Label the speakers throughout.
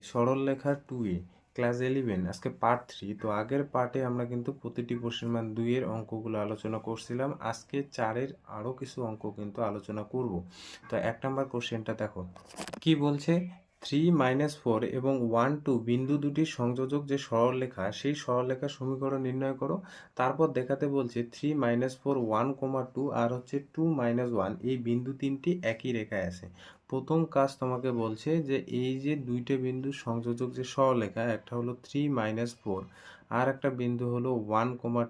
Speaker 1: সরলরেখা 2 ক্লাস 11 আজকে পার্ট 3। তো আগের পার্টে আমরা কিন্তু প্রতিটি প্রশ্নের মান 2 এর অঙ্কগুলো আলোচনা করছিলাম। আজকে 4 এর আরও কিছু অঙ্ক কিন্তু আলোচনা করব। তো 1 নম্বর কোশ্চেনটা দেখো কি বলছে, 3 - 4 এবং 1 2 বিন্দু দুটির সংযোজক যে সরলরেখা সেই সরলরেখার সমীকরণ নির্ণয় করো। তারপর দেখাতে বলছে 3 - 4 1, 2 আর হচ্ছে 2 - 1 এই বিন্দু তিনটি একই রেখায় আছে। প্রথম কাজ তোমাকে বলছে যে এই যে দুইটা বিন্দুর সংযোজক যে সরলরেখা, একটা হলো 3 - 4 আর একটা বিন্দু হলো 1,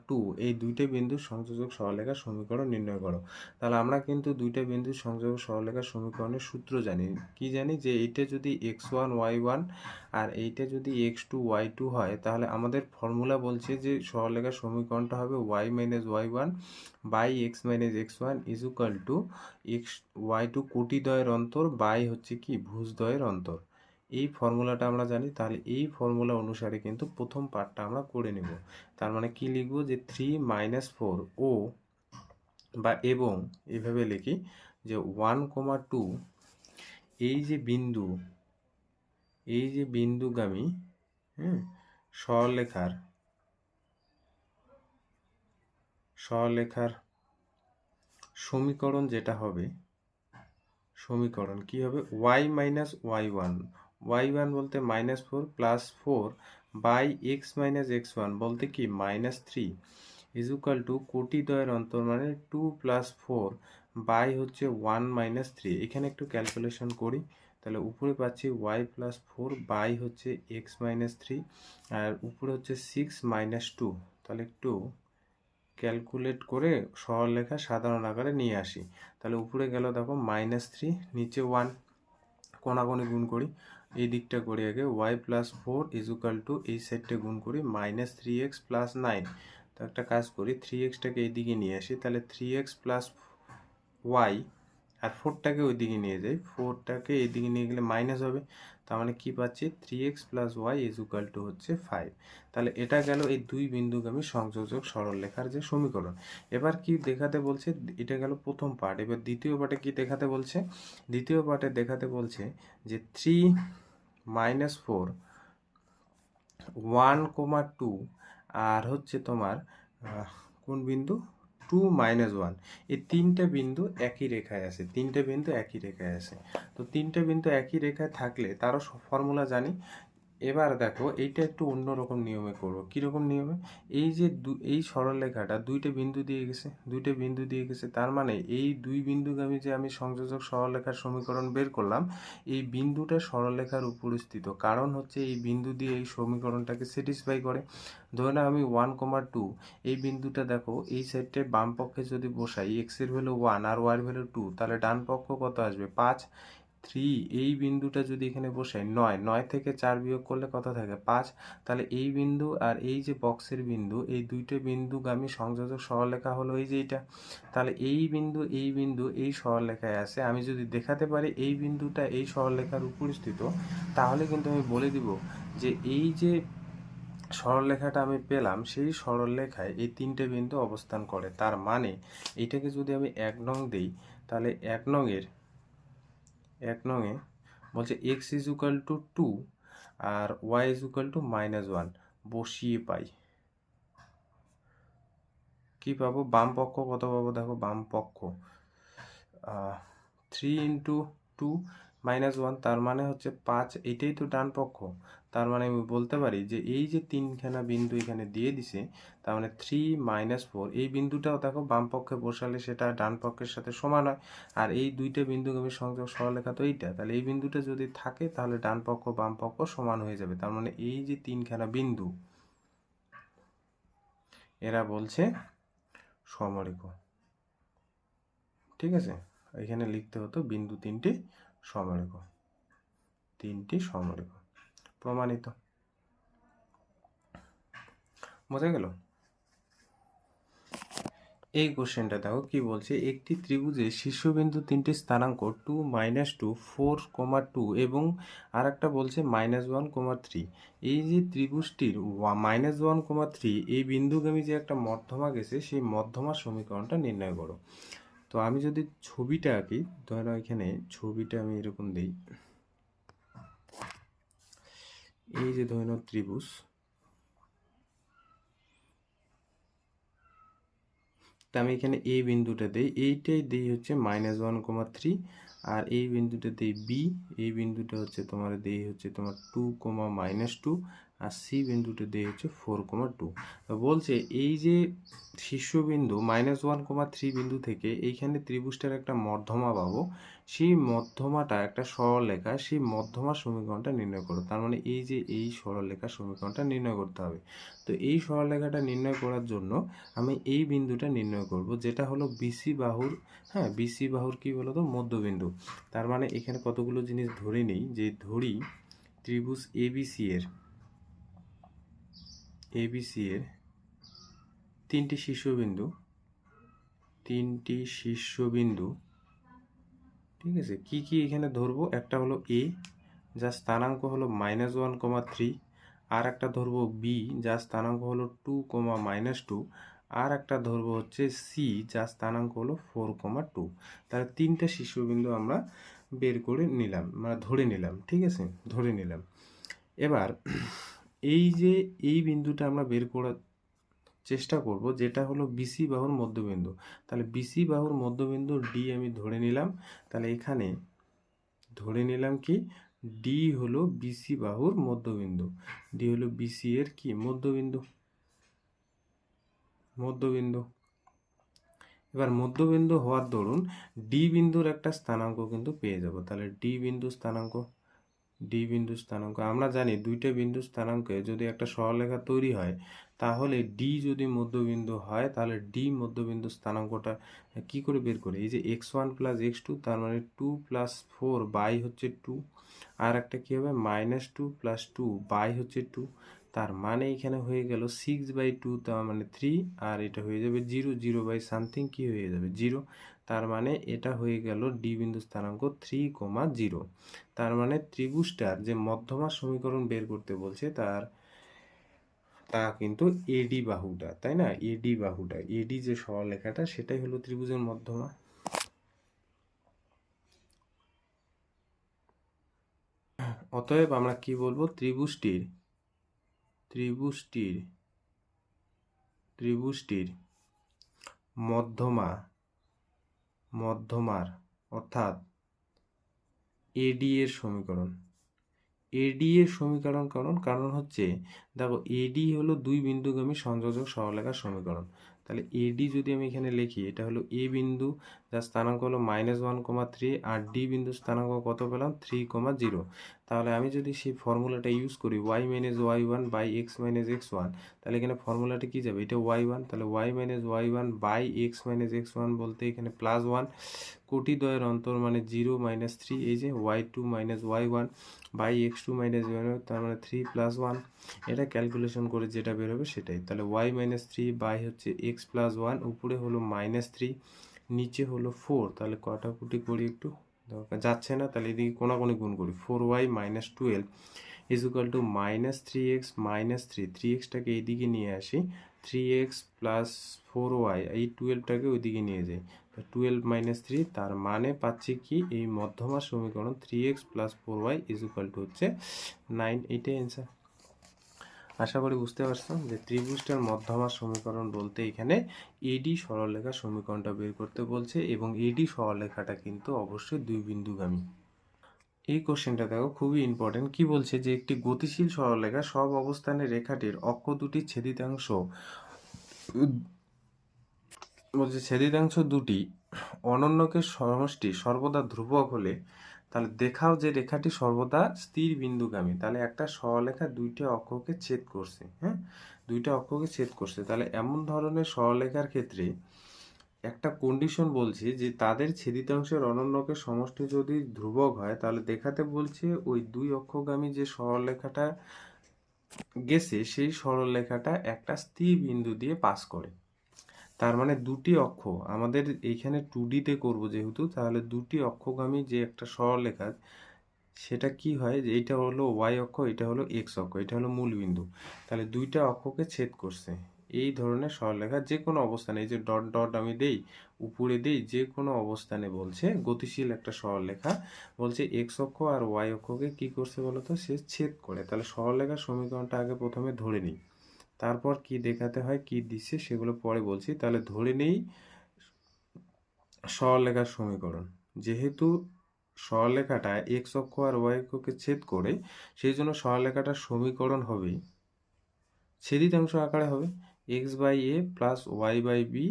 Speaker 1: 2, এই দুইটা বিন্দুর সংযোজক সরলরেখার সমীকরণ নির্ণয় করো। তাহলে আমরা কিন্তু দুইটা বিন্দুর সংযোজক সরলরেখার সমীকরণের সূত্র জানি। কি জানি যে এইটা যদি x1 y1 আর এইটা যদি x2 y2 হয়, তাহলে আমাদের ফর্মুলা বলছে যে সরলরেখার সমীকরণটা হবে y - y1 by x - x1 is equal to x y2 কোটিদ্বয়ের অন্তর বাই হচ্ছে কি ভুজদ্বয়ের অন্তর। এই ফর্মুলাটা আমরা জানি। তাহলে এই ফর্মুলা অনুসারে কিন্তু প্রথম পার্টটা আমরা করে নেব। তার মানে কি লিখব যে 3 - 4 ও বা এবং এভাবে লিখি যে 1, 2 এই যে বিন্দুগামী সরলরেখার সমীকরণ যেটা হবে, সমীকরণ কি হবে y - y1, y1 বলতে -4 প্লাস 4 বাই x - x1 বলতে কি -3 ইজ ইকুয়াল টু কোটিদ্বয়ের অন্তর মানে 2 + 4 বাই হচ্ছে 1 - 3। এখানে একটু ক্যালকুলেশন করি। তাহলে উপরে পাচ্ছি y + 4 বাই হচ্ছে x - 3 আর উপরে হচ্ছে 6 - 2। তাহলে একটু ক্যালকুলেট করে সরলরেখা সাধারণ আকারে নিয়ে আসি। তাহলে উপরে গেল দেখো -3, নিচে 1, কোণাগুণি গুণ করি। এই দিকটা করি আগে, y + 4 ইজ ইকুয়াল টু এই সাইডটা গুণ করি -3x + 9। তো একটা কাজ করি, 3xটাকে এই দিকে নিয়ে আসি। তাহলে 3x + y আর 4টাকে ওই দিকে নিয়ে যাই, 4টাকে এই দিকে নিয়ে গেলে মাইনাস হবে। তার মানে কি পাচ্ছি 3x + y is equal to হচ্ছে 5। তাহলে এটা গেল এই দুই বিন্দুগামী সংযোজক সরলরেখার যে সমীকরণ। এবার কি দেখাতে বলছে, এটা গেল প্রথম পার্ট। এবার দ্বিতীয় পার্টে কি দেখাতে বলছে, দ্বিতীয় পার্টে দেখাতে বলছে যে 3 - 4 1, 2 আর হচ্ছে তোমার কোন বিন্দু 2 - 1 এই তিনটে বিন্দু একই রেখায় আছে। তিনটে বিন্দু একই রেখায় আছে। তো তিনটে বিন্দু একই রেখায় থাকলে তারও ফর্মুলা জানি। এবার দেখো এইটা একটু অন্যরকম নিয়মে করবো। কীরকম নিয়মে, এই যে এই সরলরেখাটা দুইটা বিন্দু দিয়ে গেছে, তার মানে এই দুই বিন্দুগামী যে আমি সংযোজক সরলরেখার সমীকরণ বের করলাম, এই বিন্দুটা সরলরেখার উপস্থিত, কারণ হচ্ছে এই বিন্দু দিয়ে এই সমীকরণটাকে স্যাটিসফাই করে। ধরে নাও আমি 1, 2 এই বিন্দুটা দেখো এই সাইডে বাম পক্ষে যদি বসাই, x এর ভ্যালু 1 আর y এর ভ্যালু 2, তাহলে ডান পক্ষ কত আসবে 5। 3 এই বিন্দুটা যদি এখানে বসাই 9 থেকে 4 বিয়োগ করলে কত থাকে 5। তাহলে এই বিন্দু আর এই যে বক্সের বিন্দু, এই দুইটা বিন্দুগামী সংযোজক সরলরেখা হলো এই যে এইটা। তাহলে এই বিন্দু এই সরলরেখায় আছে। আমি যদি দেখাতে পারি এই বিন্দুটা এই সরলরেখার উপস্থিত, তাহলে কিন্তু আমি বলে দিব যে এই যে সরলরেখাটা আমি পেলাম সেই সরলরেখায় এই তিনটে বিন্দু অবস্থান করে। তার মানে এইটাকে যদি আমি 1 নং দেই, তাহলে 1 নংয়ে বলছে x ইজ ইকুয়াল টু 2 আর y ইজ ইকুয়াল টু -1 বসিয়ে পাই কি পাবো, বাম পক্ষ কত পাবো দেখো, বাম পক্ষ 3 × 2 -1 তার মানে হচ্ছে 5। এটাই তো ডান পক্ষ। তার মানে আমি বলতে পারি যে এই যে তিনখানা বিন্দু এখানে দিয়ে দিছে, তার মানে 3 - 4 এই বিন্দুটাও দেখো বাম পক্ষে বসালে সেটা ডান পক্ষের সাথে সমান হয়। আর এই দুইটা বিন্দুগামী সংযোগ সরলরেখা তো এইটা, তাহলে এই বিন্দুটা যদি থাকে তাহলে ডান পক্ষ বাম পক্ষ সমান হয়ে যাবে। তার মানে এই যে তিনখানা বিন্দু এরা বলছে সমরেখ। ঠিক আছে, এখানে লিখতে হতো বিন্দু তিনটি সমরেখ, প্রমাণিত। বোঝা গেল? এই কোশ্চেনটা দেখো কি বলছে, একটি ত্রিভুজের শীর্ষবিন্দু তিনটি স্থানাঙ্ক 2 - 2 4, 2 এবং আর একটা বলছে -1, 3। এই যে ত্রিভুজটির -1, 3 এই বিন্দুগামী যে একটা মধ্যমা গেছে সেই মধ্যমার সমীকরণটা নির্ণয় করো। তো আমি যদি ছবিটা আঁকি, ধরো এখানে ছবিটা আমি এরকম দিই, এই যে ধরে নাও ত্রিভুজ, তা আমি এখানে এই বিন্দুটা দিই, এইটাই দিই হচ্ছে -1,3, আর এই বিন্দুটা দিই বি, এই বিন্দুটা হচ্ছে তোমার দিই হচ্ছে তোমার 2, আর সি বিন্দুটা দিই হচ্ছে 4,2। তো বলছে এই যে শীর্ষবিন্দু -1,3 বিন্দু থেকে এইখানে ত্রিভুজটার একটা মধ্যমা পাবো, সেই মধ্যমাটা একটা সরলরেখা, সেই মধ্যমার সমীকরণটা নির্ণয় করো। তার মানে এই যে এই সরলরেখার সমীকরণটা নির্ণয় করতে হবে। তো এই সরলরেখাটা নির্ণয় করার জন্য আমি এই বিন্দুটা নির্ণয় করব, যেটা হলো বিসি বাহুর, হ্যাঁ বিসি বাহুর কি বলতো মধ্যবিন্দু। তার মানে এখানে কতগুলো জিনিস ধরে নেই, যে ধরি ত্রিভুজ এবিসি এর তিনটি শীর্ষবিন্দু, ঠিক আছে। কি কি এখানে ধরবো, একটা হলো এ যার স্থানাঙ্ক হলো -1,3, আর একটা ধরবো বি যার স্থানাঙ্ক হলো 2, আর একটা ধরবো হচ্ছে সি যার স্থানাঙ্ক হলো 4,2। তাহলে তিনটা শীর্ষবিন্দু আমরা বের করে নিলাম, মানে ধরে নিলাম, ঠিক আছে, ধরে নিলাম। এবার এই যে এই বিন্দুটা আমরা বের করার চেষ্টা করব, যেটা হলো বিসি বাহুর মধ্যবিন্দু। তাহলে বিসি বাহুর মধ্যবিন্দু ডি আমি ধরে নিলাম। তাহলে এখানে ধরে নিলাম কি, ডি হলো বিসি বাহুর মধ্যবিন্দু, ডি হলো বিসি এর কি মধ্যবিন্দু। এবার মধ্যবিন্দু হওয়ার দরুন ডি বিন্দুর একটা স্থানাঙ্ক কিন্তু পেয়ে যাব। তাহলে ডি বিন্দু স্থানাঙ্ক আমরা জানি, দুইটা বিন্দু স্থানাঙ্কে যদি একটা সরলরেখা তৈরি হয়, তাহলে ডি যদি মধ্যবিন্দু হয়, তাহলে ডি মধ্যবিন্দু স্থানাঙ্কটা কি করে বের করে, এই যে x1 + x2, তার মানে 2 + 4 বাই হচ্ছে 2, আর একটা কি হবে -2 + 2 বাই হচ্ছে 2, তার মানে এখানে হয়ে গেল 6/2, তার মানে 3, আর এটা হয়ে যাবে 0, 0 বাই সামথিং কি হয়ে যাবে 0। তার মানে এটা হয়ে গেল ডি বিন্দু স্থানাঙ্ক 3,0। তার মানে ত্রিভুজটার যে মধ্যমা সমীকরণ বের করতে বলছে তা কিন্তু এডি বাহুটা, তাই না, এডি যে সরলরেখাটা সেটাই হলো ত্রিভুজের মধ্যমা। অতএব আমরা কি বলবো, ত্রিভুজটির মধ্যমার অর্থাৎ এডি এর সমীকরণ, কারণ হচ্ছে দেখো এডি হলো দুই বিন্দুগামী সংযোজক সরলরেখার সমীকরণ। তাহলে এডি যদি আমি এখানে লিখি, এটা হলো এ বিন্দু যার স্থানাঙ্ক হলো -1,3, আর ডি বিন্দু স্থানাঙ্ক কত পেলাম 3,0। তাহলে আমি যদি সেই ফর্মুলাটা ইউজ করি y - y1 by x - x1, তাহলে এখানে ফর্মুলাটা কি যাবে, এটা y1, তাহলে y - y1 by x - x1 বলতে এখানে +1, কোটি দ্বয়ের অন্তর মানে 0 - 3, এই যে y2 - y1 by x2 - y1, তার মানে 3 + 1, এটা ক্যালকুলেশন করে যেটা বের হবে সেটাই। তাহলে y - 3 বাই হচ্ছে x + 1, উপরে হলো -3, নিচে হলো 4, তাহলে কাটাকুটি করি একটু, দরকার যাচ্ছে না, তাহলে এদিকে কোনাকুনি গুণ করি, 4y - 12 = -3x - 3, 3xটাকে এইদিকে নিয়ে আসি, 3x + 4y, এই 12টাকে ওইদিকে নিয়ে যাই, 12 - 3, তার মানে পাচ্ছি কি, এই মধ্যমা সমীকরণ 3x + 4y হচ্ছে 9। এইটাই অ্যান্সার। আশা করি বুঝতে পারছো যে ত্রিভুজটার মধ্যমা সমীকরণ বলতে এখানে এডি সরলরেখার সমীকরণটা বের করতে বলছে, এবং এডি সরলরেখাটা কিন্তু অবশ্যই দুই বিন্দুগামী। এই কোশ্চেনটা দেখো, খুবই ইম্পর্টেন্ট। কি বলছে, যে একটি গতিশীল সরলরেখা সব অবস্থানে রেখাটির অক্ষ দুটি ছেদিতাংশ দুটি অনন্যকের সমষ্টি সর্বদা ধ্রুবক হলে, তাহলে দেখাও যে রেখাটি সর্বদা স্থির বিন্দুগামী। তাহলে একটা সরলরেখা দুইটা অক্ষকে ছেদ করছে, হ্যাঁ, তাহলে এমন ধরনের সরলরেখার ক্ষেত্রে একটা কন্ডিশন বলছে যে তাদের ছেদিতাংশের অনন্যকের সমষ্টি যদি ধ্রুবক হয়, তাহলে দেখাতে বলছে ওই দুই অক্ষগামী যে সরলরেখাটা গেছে, সেই সরলরেখাটা একটা স্থির বিন্দু দিয়ে পাস করে। তার মানে দুটি অক্ষ আমাদের এইখানে 2D-তে করব যেহেতু, তাহলে দুটি অক্ষগামী যে একটা সরলরেখা, সেটা কি হয়, যে এটা হলো y অক্ষ, এটা হলো x অক্ষ, এটা হলো মূল বিন্দু, তাহলে দুইটা অক্ষকে ছেদ করছে, এই ধরনের সরলরেখা যে কোনো অবস্থানে, এই যে ডট ডট আমি দেই, উপরে দেই, যে কোনো অবস্থানে বলছে গতিশীল একটা সরলরেখা বলছে এক্স অক্ষ আর ওয়াই অক্ষকে কি করছে বলতো, সে ছেদ করে। তাহলে সরলরেখার সমীকরণটা আগে প্রথমে ধরে নিই, তারপর কি দেখাতে হয় কি দিচ্ছে সেগুলো পরে বলছি। তাহলে ধরে নেই সরলরেখার সমীকরণ, যেহেতু সরলরেখাটা এক্স অক্ষ আর ওয়াই অক্ষকে ছেদ করে, সেই জন্য সরলরেখাটার সমীকরণ হবে ছেদিতাংশ আকারে হবে x by A plus Y by B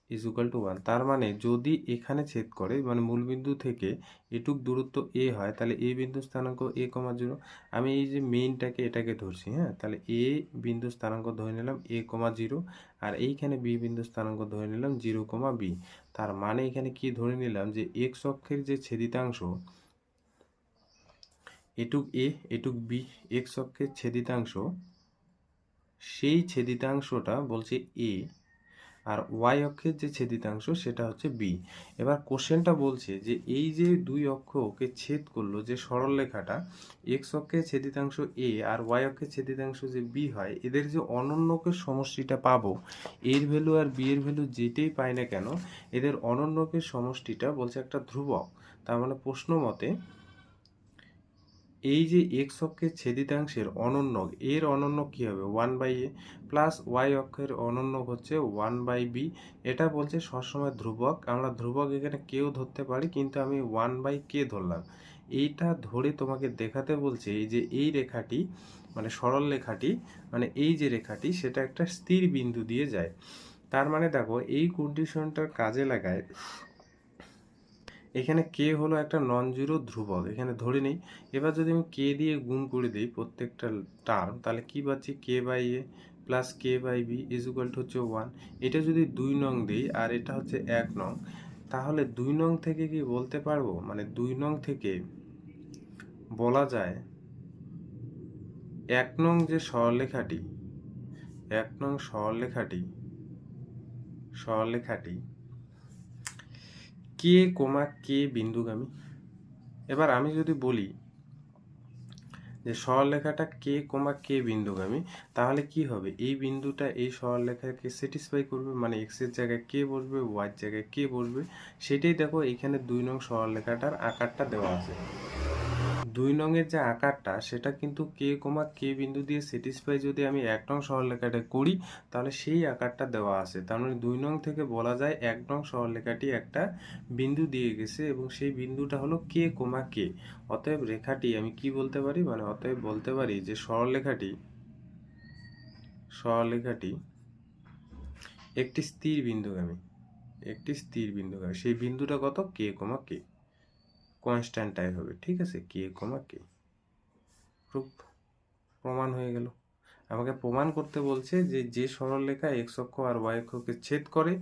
Speaker 1: is equal to 1। তার মানে যদি এখানে ছেদ করে, মানে মূলবিন্দু থেকে এটুক দূরত্ব এ হয়, তাহলে এ বিন্দু স্থানাঙ্ক এ কমা 0। আমি এই যে মেইনটাকে এটাকে ধরছি, হ্যাঁ, তাহলে এ বিন্দু স্থানাঙ্ক ধরে নিলাম এ কমা 0, আর এইখানে বি বিন্দু স্থানাঙ্ক ধরে নিলাম 0 কমা বি। তার মানে এখানে কি ধরে নিলাম যে এক্স অক্ষের যে ছেদিতাংশ এটুক এ এটুক বি, এক্স অক্ষের ছেদিতাংশ, সেই ছেদিতাংশটা বলছে এ, আর ওয়াই অক্ষের যে ছেদিতাংশ সেটা হচ্ছে বি। এবার কোশ্চেনটা বলছে যে এই যে দুই অক্ষকে ছেদ করলো যে সরলরেখাটা, এক্স অক্ষের ছেদিতাংশ এ আর ওয়াই অক্ষের ছেদিতাংশ যে বি হয়, এদের যে অনন্যকের সমষ্টিটা পাবো, এর ভ্যালু আর বি এর ভ্যালু যেটাই পাই না কেন, এদের অনন্যকের সমষ্টিটা বলছে একটা ধ্রুবক। তার মানে প্রশ্ন মতে এই যে এক্স অক্ষের ছেদিতাংশের অনন্যক, এর অনন্যক কী হবে 1/a প্লাস ওয়াই অক্ষের অনন্যক হচ্ছে 1/b। এটা বলছে সবসময় ধ্রুবক, আমরা ধ্রুবক এখানে কেউ ধরতে পারি, কিন্তু আমি 1/k ধরলাম। এইটা ধরে তোমাকে দেখাতে বলছে এই যে এই রেখাটি, মানে সরল রেখাটি, মানে এই যে রেখাটি সেটা একটা স্থির বিন্দু দিয়ে যায়। তার মানে দেখো এই কন্ডিশনটার কাজে লাগায় এখানে কে হলো একটা নন জিরো ধ্রুবক, এখানে ধরে নেই। এবার যদি আমি কে দিয়ে গুণ করে দিই প্রত্যেকটা টার্ম, তাহলে কি পাচ্ছি K by A plus K by B is equal to হচ্ছে 1। এটা যদি 2 নং দিই আর এটা হচ্ছে 1 নং, তাহলে 2 নং থেকে কি বলতে পারবো, মানে 2 নং থেকে বলা যায় 1 নং যে সরলরেখাটি, 1 নং সরলরেখাটি কে কোমা কে বিন্দুগামী। এবার আমি যদি বলি যে সরলরেখাটা কে কোমা কে বিন্দুগামী, তাহলে কি হবে, এই বিন্দুটা এই সরলরেখাকে স্যাটিসফাই করবে, মানে এক্স এর জায়গায় কে বসবে, ওয়াই এর জায়গায় কে বসবে, সেটাই দেখো এখানে 2 নং সরলরেখাটার আকারটা দেওয়া আছে। 2 নং এর যে আকারটা সেটা কিন্তু কে কোমা কে বিন্দু দিয়ে স্যাটিসফাই যদি আমি 1 নং সরলরেখাটা করি, তাহলে সেই আকারটা দেওয়া আছে। তার মানে 2 নং থেকে বলা যায় 1 নং সরলরেখাটি একটা বিন্দু দিয়ে গেছে এবং সেই বিন্দুটা হলো কে কোমা কে। অতএব রেখাটি আমি কি বলতে পারি, মানে অতএব বলতে পারি যে সরলরেখাটি একটি স্থির বিন্দুগামী, সেই বিন্দুটা কত কে কোমা কে, কনস্ট্যান্ট টাইপ হবে, ঠিক আছে, কে কোমা কে। প্রুফ, প্রমাণ হয়ে গেল। আমাকে প্রমাণ করতে বলছে যে যে সরলরেখা এক্স অক্ষ আর ওয়াই অক্ষকে ছেদ করে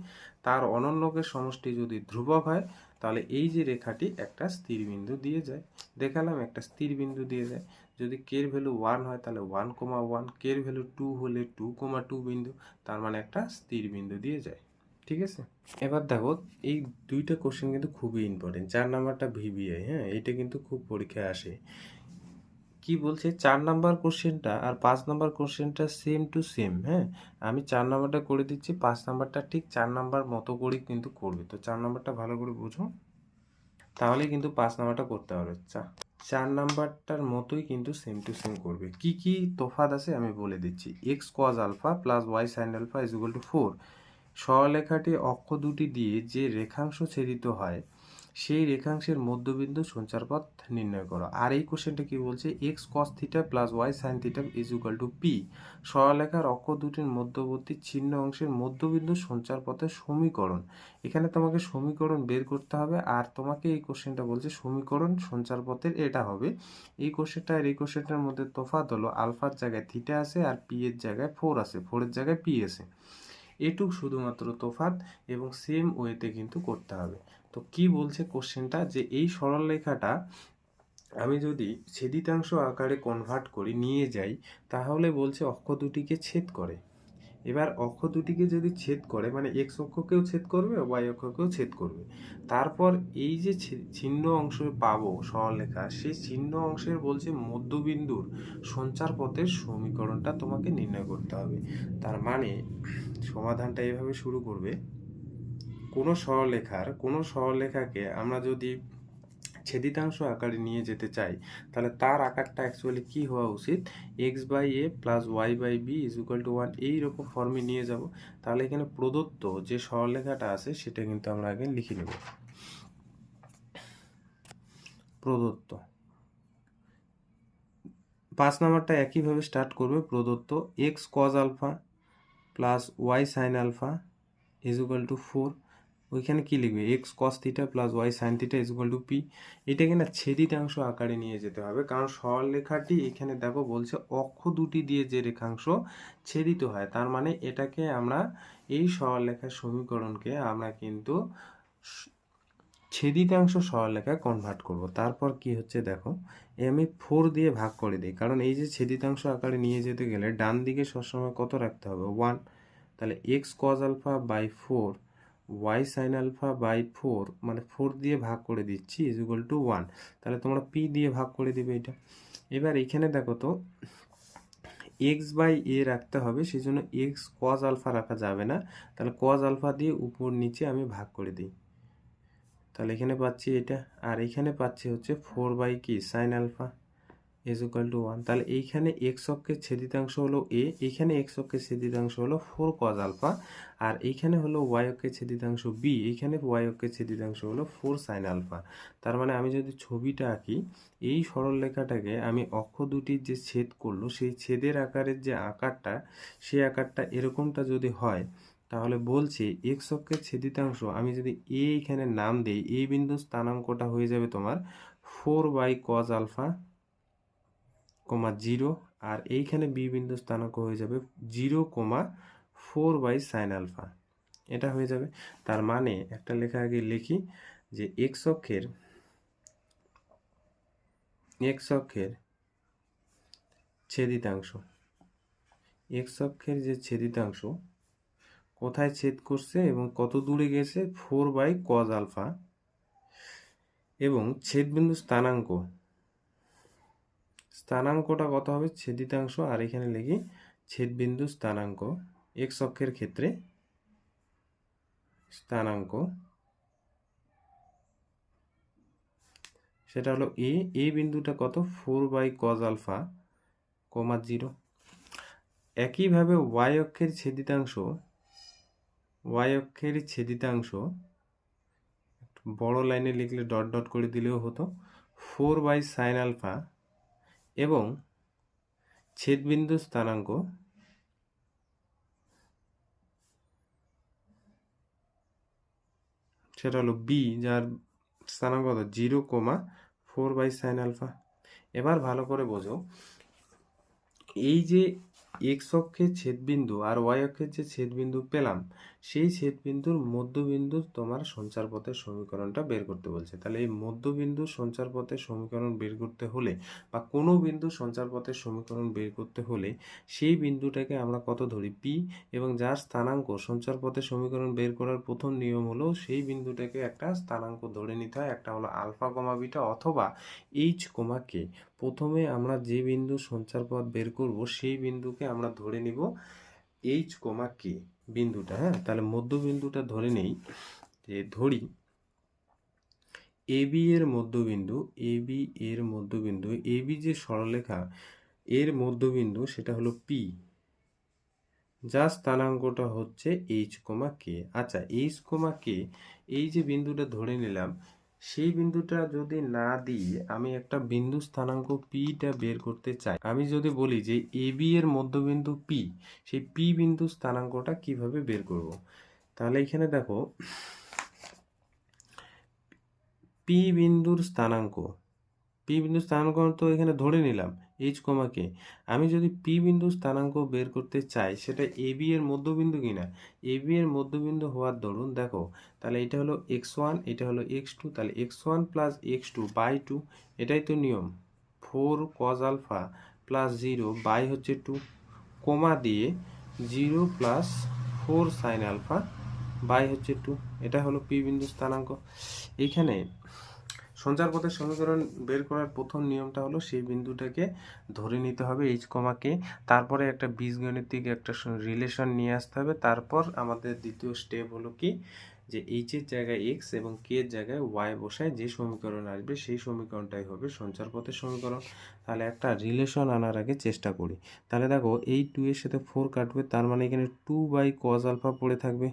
Speaker 1: তার অনন্যকের সমষ্টি যদি ধ্রুবক হয়, তাহলে এই যে রেখাটি একটা স্থির বিন্দু দিয়ে যায়। দেখালাম একটা স্থির বিন্দু দিয়ে যায়। যদি কে এর ভ্যালু 1 হয় তাহলে 1,1, কে এর ভ্যালু 2 হলে 2,2 বিন্দু, তার মানে একটা স্থির বিন্দু দিয়ে যায়। ঠিক আছে, এবার দেখো এই দুইটা কোশ্চেন কিন্তু খুবই ইম্পর্টেন্ট। 4 নাম্বারটা ভিবিআই, হ্যাঁ, এটা কিন্তু খুব পরীক্ষায় আসে। কি বলছে 4 নাম্বার কোশ্চেনটা আর 5 নাম্বার কোশ্চেনটা সেম টু সেম, হ্যাঁ, আমি 4 নাম্বারটা করে দিচ্ছি, 5 নাম্বারটা ঠিক 4 নাম্বার মতো করে কিন্তু করবে। তো 4 নাম্বারটা ভালো করে বুঝো, তাহলেই কিন্তু 5 নাম্বারটা করতে পারবে। 4 নাম্বারটার মতোই কিন্তু সেম টু সেম করবে। কি কি তফাৎ আছে আমি বলে দিচ্ছি। X cos alpha plus y sine alpha is equal to 4। সরলরেখাটি অক্ষ দুটি দিয়ে যে রেখাংশ ছেদিত হয় সেই রেখাংশের মধ্যবিন্দু সঞ্চারপথ নির্ণয় করো। আর এই কোশ্চেনটা কি বলছে, x cos theta plus y sine theta is equal to p. সরলরেখার অক্ষ দুটির মধ্যবর্তী ছিন্ন অংশের মধ্যবিন্দু সঞ্চারপথের সমীকরণ। এখানে তোমাকে সমীকরণ বের করতে হবে, আর তোমাকে এই কোশ্চেনটা বলছে সমীকরণ সঞ্চারপথের এটা হবে। এই কোশ্চেনটা আর এই কোশ্চেনটার মধ্যে তফাৎ হলো আলফার জায়গায় থিটা আছে আর পি এর জায়গায় 4 আছে, 4 এর জায়গায় পি আছে। এটুক শুধুমাত্র তফাৎ এবং সেম ওয়েতে কিন্তু করতে হবে। তো কি বলছে কোশ্চেনটা, যে এই সরলরেখাটা আমি যদি ছেদিতাংশ আকারে কনভার্ট করি, নিয়ে যাই, তাহলে বলছে অক্ষ দুটিকে ছেদ করে। এবার অক্ষ দুটিকে যদি ছেদ করে মানে এক্স অক্ষকেও ছেদ করবে ওয়াই অক্ষকেও ছেদ করবে, তারপর এই যে ছিন্ন অংশ পাবো সরলরেখা, সেই ছিন্ন অংশের বলছে মধ্যবিন্দুর সঞ্চার পথের সমীকরণটা তোমাকে নির্ণয় করতে হবে। তার মানে সমাধানটা এভাবে শুরু করবে, কোনো সরলরেখাকে আমরা যদি ছেদিতাংশ আকারে নিয়ে যেতে চাই, তাহলে তার আকারটা অ্যাকচুয়ালি কি হওয়া উচিত, x by A plus Y by B is equal to 1 এইরকম ফর্মে নিয়ে যাব। তাহলে এখানে প্রদত্ত যে সরলরেখাটা আছে সেটা কিন্তু আমরা আগে লিখে নেব। প্রদত্ত 5 নাম্বারটা একইভাবে স্টার্ট করবে, প্রদত্ত x cos alpha plus y sine alpha is equal to 4, ওইখানে কি লিখবে, x cos theta plus y sine theta is equal to p. এটাকে না ছেদিতাংশ আকারে নিয়ে যেতে হবে, কারণ সরলরেখাটি এখানে দেখো বলছে অক্ষ দুটি দিয়ে যে রেখাংশ ছেদিত হয়, তার মানে এটাকে আমরা এই সরলরেখার সমীকরণকে আমরা কিন্তু ছেদিতাংশ সরলরেখায় কনভার্ট করব। তারপর কি হচ্ছে দেখো, আমি 4 দিয়ে ভাগ করে দিই, কারণ এই যে ছেদিতাংশ আকারে নিয়ে যেতে গেলে ডান দিকে সবসময় কত রাখতে হবে, 1। তাহলে x cos alpha by 4 y sine alpha by 4 মানে 4 দিয়ে ভাগ করে দিচ্ছি ইজ ইকুয়াল টু 1। তাহলে তোমরা পি দিয়ে ভাগ করে দিবে এটা। এবার এখানে দেখো তো এক্স বাই এ রাখতে হবে, সেই জন্য এক্স কজ আলফা রাখা যাবে না, তাহলে কজ আলফা দিয়ে উপর নিচে আমি ভাগ করে দিই। তাহলে এখানে পাচ্ছি এটা, আর এখানে পাচ্ছি হচ্ছে 4 বাই কি sine alpha is equal to 1। তাহলে এইখানে এক্স অক্ষের ছেদিতাংশ হলো এ, এইখানে এক্স অক্ষের ছেদিতাংশ হলো 4 কজ আলফা, আর এইখানে হলো ওয়াই অক্ষের ছেদিতাংশ বি, এইখানে ওয়াই অক্ষের ছেদিতাংশ হলো 4 সাইন আলফা। তার মানে আমি যদি ছবিটা আঁকি, এই সরলরেখাটাকে আমি অক্ষ দুটির যে ছেদ করলো সেই ছেদের আকারের যে আকারটা, সেই আকারটা এরকমটা যদি হয়, তাহলে বলছে এক্স অক্ষের ছেদিতাংশ আমি যদি এ এখানে নাম দেই, এই বিন্দু স্থানাঙ্কটা হয়ে যাবে তোমার 4 বাই কজ আলফা, 0, আর এইখানে বি বিন্দু স্থানাঙ্ক হয়ে যাবে 0, 4 বাই সাইন আলফা, এটা হয়ে যাবে। তার মানে একটা লেখা আগে লিখি যে এক্স অক্ষের ছেদিতাংশ, এক্স অক্ষের যে ছেদিতাংশ কোথায় ছেদ করছে এবং কত দূরে গেছে, 4 বাই কজ আলফা, এবং ছেদবিন্দু স্থানাঙ্কটা কত হবে, ছেদিতাংশ, আর এখানে লিখি ছেদবিন্দু স্থানাঙ্ক, এক্স অক্ষের ক্ষেত্রে স্থানাঙ্ক, সেটা হলো এ বিন্দুটা কত, 4 বাই কজ আলফা, 0। একইভাবে ওয়াই অক্ষের ছেদিতাংশ বড় লাইনে লিখলে ডট ডট করে দিলেও হতো, 4 বাই সাইন আলফা, এবং ছেদবিন্দু স্থানাঙ্ক সেটা হলো বি, যার স্থানাঙ্ক কত, 0, 4 বাই সাইন আলফা। এবার ভালো করে বোঝো, এই যে এক্স অক্ষের ছেদবিন্দু আর ওয়াই অক্ষের যে ছেদবিন্দু পেলাম, সেই ছেদবিন্দুর মধ্যবিন্দুর তোমার সঞ্চার পথের সমীকরণটা বের করতে বলছে। তাহলে এই মধ্যবিন্দুর সঞ্চার পথের সমীকরণ বের করতে হলে, বা কোনো বিন্দুর সঞ্চার পথের সমীকরণ বের করতে হলে, সেই বিন্দুটাকে আমরা কত ধরি, পি, এবং যার স্থানাঙ্ক সঞ্চার পথের সমীকরণ বের করার প্রথম নিয়ম হলো সেই বিন্দুটাকে একটা স্থানাঙ্ক ধরে নিতে হয়, একটা হলো আলফা কমা বিটা অথবা এইচ কমা কে। প্রথমে আমরা যে বিন্দু সঞ্চার পথ বের করব সেই বিন্দুকে আমরা ধরে নিব এইচ কমা কে বিন্দুটা। হ্যাঁ, তাহলে মধ্যবিন্দুটা ধরে নেই, যে ধরি এবি এর মধ্যবিন্দু, এবি যে সরলরেখা এর মধ্যবিন্দু সেটা হলো পি, যার স্থানাঙ্কটা হচ্ছে এইচ কমা কে। আচ্ছা, এইচ কমা কে এই যে বিন্দুটা ধরে নিলাম, সেই বিন্দুটা যদি না দিয়ে আমি একটা বিন্দু স্থানাঙ্ক পিটা বের করতে চাই, আমি যদি বলি যে এবি এর মধ্যবিন্দু পি, সেই পি বিন্দু স্থানাঙ্কটা কিভাবে বের করব, তাহলে এখানে দেখো পি বিন্দুর স্থানাঙ্ক তো এখানে ধরে নিলাম এইচ কমা কে। আমি যদি পি বিন্দু স্থানাঙ্ক বের করতে চাই, সেটা এবি এর মধ্যবিন্দু কিনা, এবি এর মধ্যবিন্দু হওয়ার দরুন দেখো, তাহলে এটা হলো x1, এটা হলো x2, তাহলে x1 প্লাস x2 বাই 2, এটাই তো নিয়ম, 4 কজ আলফা প্লাস 0 বাই হচ্ছে 2, কমা দিয়ে 0 প্লাস 4 সাইন আলফা বাই হচ্ছে 2, এটা হলো পি বিন্দু স্থানাঙ্ক। এইখানে সঞ্চার পথের সমীকরণ বের করার প্রথম নিয়মটা হলো সেই বিন্দুটাকে ধরে নিতে হবে এইচ কমা কে, তারপরে একটা বীজগণিতিক একটা রিলেশন নিয়ে আসতে হবে। তারপর আমাদের দ্বিতীয় স্টেপ হলো কি, যে এইচের জায়গায় এক্স এবং কে এর জায়গায় ওয়াই বসায় যে সমীকরণ আসবে সেই সমীকরণটাই হবে সঞ্চার পথের সমীকরণ। তাহলে একটা রিলেশন আনার আগে চেষ্টা করি। তাহলে দেখো এই 2 এর সাথে 4 কাটবে, তার মানে এখানে 2 বাই কজ আলফা পড়ে থাকবে,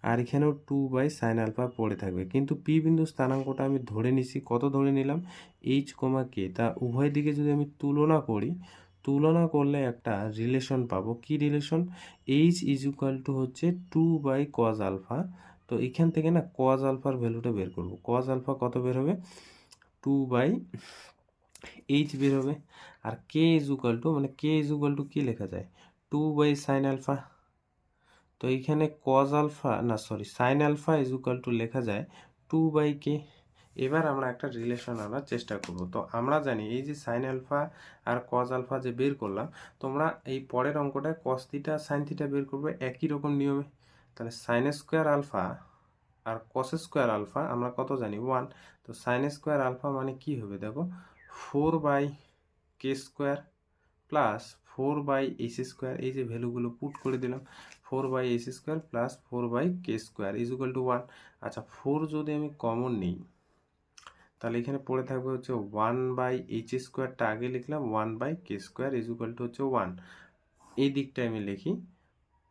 Speaker 1: আর এখানেও 2 বাই সাইন আলফা পড়ে থাকবে। কিন্তু পি বিন্দু স্থানাঙ্কটা আমি ধরে নিছি, কত ধরে নিলাম, এইচ কমা কে। তা উভয় দিকে যদি আমি তুলনা করি, তুলনা করলে একটা রিলেশন পাবো। কি relation? H is equal to হচ্ছে 2 বাই কজ আলফা। তো এখান থেকে না কজ আলফার ভ্যালুটা বের করব। কজ আলফা কত বের হবে? 2 বাই এইচ বের হবে। আর কে ইজ ইকুয়াল টু, মানে কে ইজ ইকুয়াল টু কি লেখা যায়? 2 বাই সাইন আলফা। তো এইখানে কজ আলফা না sorry sine alpha is equal to লেখা যায় 2 বাই কে। এবার আমরা একটা রিলেশন আনার চেষ্টা করব। তো আমরা জানি এই যে সাইন আলফা আর কজ আলফা যে বের করলাম, তোমরা এই পরের অঙ্কটায় কস থিটা সাইন থিটা বের করবে একই রকম নিয়মে। তাহলে সাইন স্কোয়ার আলফা আর কস স্কোয়ার আলফা আমরা কত জানি? 1। তো সাইন স্কোয়ার আলফা মানে কি হবে দেখো, 4 by k square plus 4 by h square, এই যে ভ্যালুগুলো পুট করে দিলাম, 4 by h square plus 4 by k square is equal to 1। আচ্ছা 4 যদি আমি কমন নিই তাহলে এখানে পড়ে থাকবে হচ্ছে 1 বাই এইচ স্কোয়ারটা আগে লিখলাম, 1 by k square is equal to হচ্ছে 1। এই দিকটা আমি লিখি,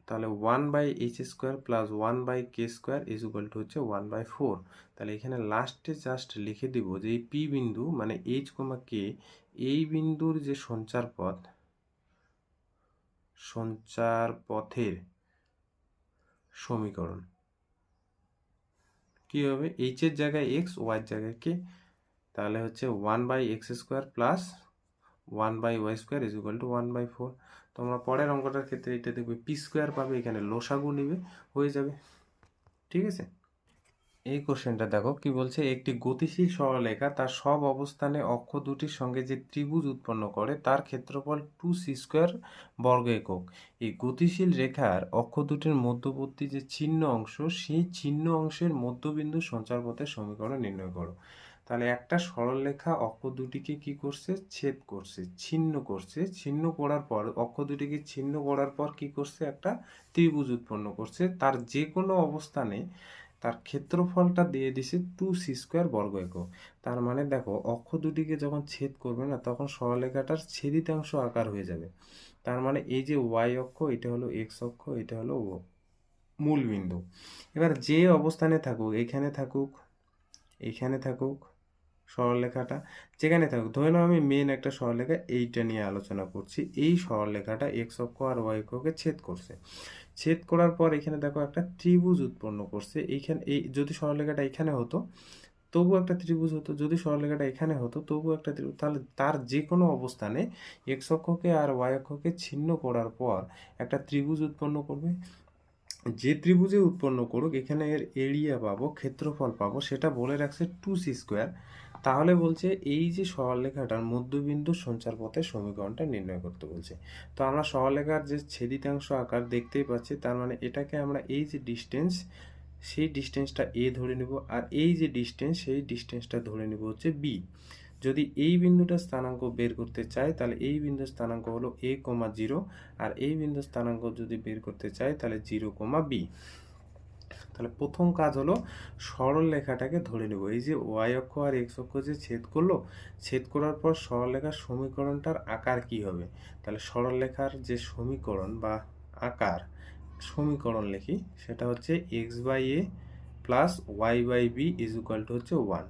Speaker 1: তাহলে 1 by h square plus 1 by k square is equal to হচ্ছে 1 বাই 4। তাহলে এখানে লাস্টে জাস্ট লিখে দিব যে এই পি বিন্দু মানে এইচ কমা কে, এই বিন্দুর যে সঞ্চার পথ, সঞ্চার পথের সমীকরণ কি হবে? এইচ এর জায়গায় এক্স, ওয়াই এর জায়গায় কে, তাহলে হচ্ছে 1 by x square plus 1 by y square is equal to 1 by 4। তোমরা পরের অঙ্কটার ক্ষেত্রে এটা দেখবে পি স্কোয়ার পাবে, এখানে লসাগু নিবে, হয়ে যাবে। ঠিক আছে, এই কোশ্চেনটা দেখো কি বলছে, একটি গতিশীল সরলরেখা তার সব অবস্থানে অক্ষ দুটির সঙ্গে যে ত্রিভুজ উৎপন্ন করে তার ক্ষেত্রফল 2c স্কোয়ার বর্গ একক। এই গতিশীল রেখার অক্ষ দুটির মধ্যবর্তী যে ছিন্ন অংশ, সেই ছিন্ন অংশের মধ্যবিন্দু সঞ্চারপথের সমীকরণ নির্ণয় করো। তাহলে একটা সরলরেখা অক্ষ দুটিকে কি করছে? ছেদ করছে, ছিন্ন করছে। ছিন্ন করার পর অক্ষ দুটিকে ছিন্ন করার পর কি করছে? একটা ত্রিভুজ উৎপন্ন করছে। তার যে কোনো অবস্থানে তার ক্ষেত্রফলটা দিয়ে দিছে 2c স্কোয়ার বর্গ একক। তার মানে দেখো অক্ষ দুটিকে যখন ছেদ করবে না, তখন সরলরেখাটার ছেদিতাংশ আকার হয়ে যাবে। তার মানে এই যে ওয়াই অক্ষ, এটা হলো এক্স অক্ষ, এটা হলো মূল বিন্দু। এবার যে অবস্থানে থাকুক, এখানে থাকুক, এইখানে থাকুক, সরলরেখাটা যেখানে থাকুক, ধরে নাও আমি মেন একটা সরলরেখা এইটা নিয়ে আলোচনা করছি, এই সরলরেখাটা এক্স অক্ষ আর ওয়াই অক্ষকে ছেদ করছে। ছেদ করার পর এখানে দেখো একটা ত্রিভুজ উৎপন্ন করছে। এইখানে এই যদি সরলরেখাটা এখানে হতো তবু একটা ত্রিভুজ হতো, যদি সরলরেখাটা এখানে হতো তবু একটা ত্রিভুজ। তাহলে তার যে কোনো অবস্থানে এক্স অক্ষকে আর ওয়াই অক্ষকে ছিন্ন করার পর একটা ত্রিভুজ উৎপন্ন করবে। যে ত্রিভুজে উৎপন্ন করুক, এখানে এর এরিয়া পাবো, ক্ষেত্রফল পাবো, সেটা বলে রাখছে 2c স্কোয়ার। তাহলে বলছে এই যে সরলরেখাটার মধ্যবিন্দু সঞ্চারপথের সমীকরণটা নির্ণয় করতে বলছে। তো আমরা সরলরেখার যে ছেদিতাংশ আকার দেখতেই পাচ্ছি, তার মানে এটাকে আমরা এই যে ডিস্টেন্স, সেই ডিস্টেন্সটা এ ধরে নেব, আর এই যে ডিস্টেন্স, সেই ডিস্টেন্সটা ধরে নেব হচ্ছে বি। যদি এই বিন্দুটা স্থানাঙ্ক বের করতে চাই, তাহলে এই বিন্দুর স্থানাঙ্ক হলো a, 0, আর এই বিন্দুর স্থানাঙ্ক যদি বের করতে চাই তাহলে 0, b। তাহলে প্রথম কাজ হলো সরল রেখাটাকে ধরে নেব। এই যে ওয়াই অক্ষ আর এক্স অক্ষ যে ছেদ করলো, ছেদ করার পর সরলরেখার সমীকরণটার আকার কি হবে? তাহলে সরলরেখার যে সমীকরণ বা আকার, সমীকরণ লিখি, সেটা হচ্ছে x by A plus Y by B is equal to হচ্ছে 1।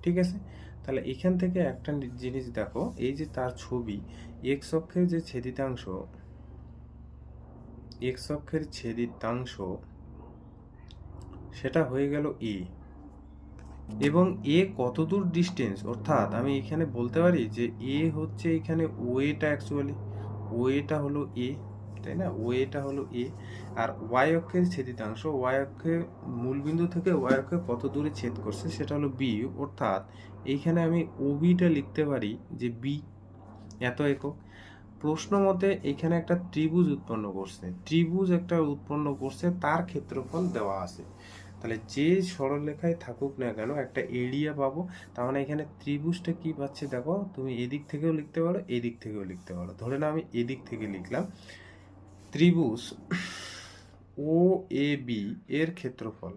Speaker 1: ঠিক আছে, তাহলে এখান থেকে একটা জিনিস দেখো, এই যে তার ছবি, এক্স অক্ষের যে ছেদিতাংশ, এক্স অক্ষের ছেদিতাংশ সেটা হয়ে গেল এ, এবং এ কত দূর ডিস্টেন্স, অর্থাৎ আমি এখানে বলতে পারি যে এ হচ্ছে এখানে ওয়েটা, অ্যাকচুয়ালি ওয়েটা হলো এ, তাই না? ওয়েটা হলো এ। আর ওয়াই অক্ষের ছেদিতাংশ, ওয়াই অক্ষে মূলবিন্দু থেকে ওয়াই অক্ষে কত দূরে ছেদ করছে সেটা হলো বি, অর্থাৎ এইখানে আমি ওবিটা লিখতে পারি যে বি, এত একক। প্রশ্ন মতে এখানে একটা ত্রিভুজ উৎপন্ন করছে, তার ক্ষেত্রফল দেওয়া আছে। তাহলে যে সরলরেখায় থাকুক না কেন একটা এরিয়া পাবো। তার মানে এখানে ত্রিভুজটা কি পাচ্ছি দেখো, তুমি এদিক থেকেও লিখতে পারো, এদিক থেকেও লিখতে পারো। ধরে নাও আমি এদিক থেকে লিখলাম, ত্রিভুজ ও এ বি এর ক্ষেত্রফল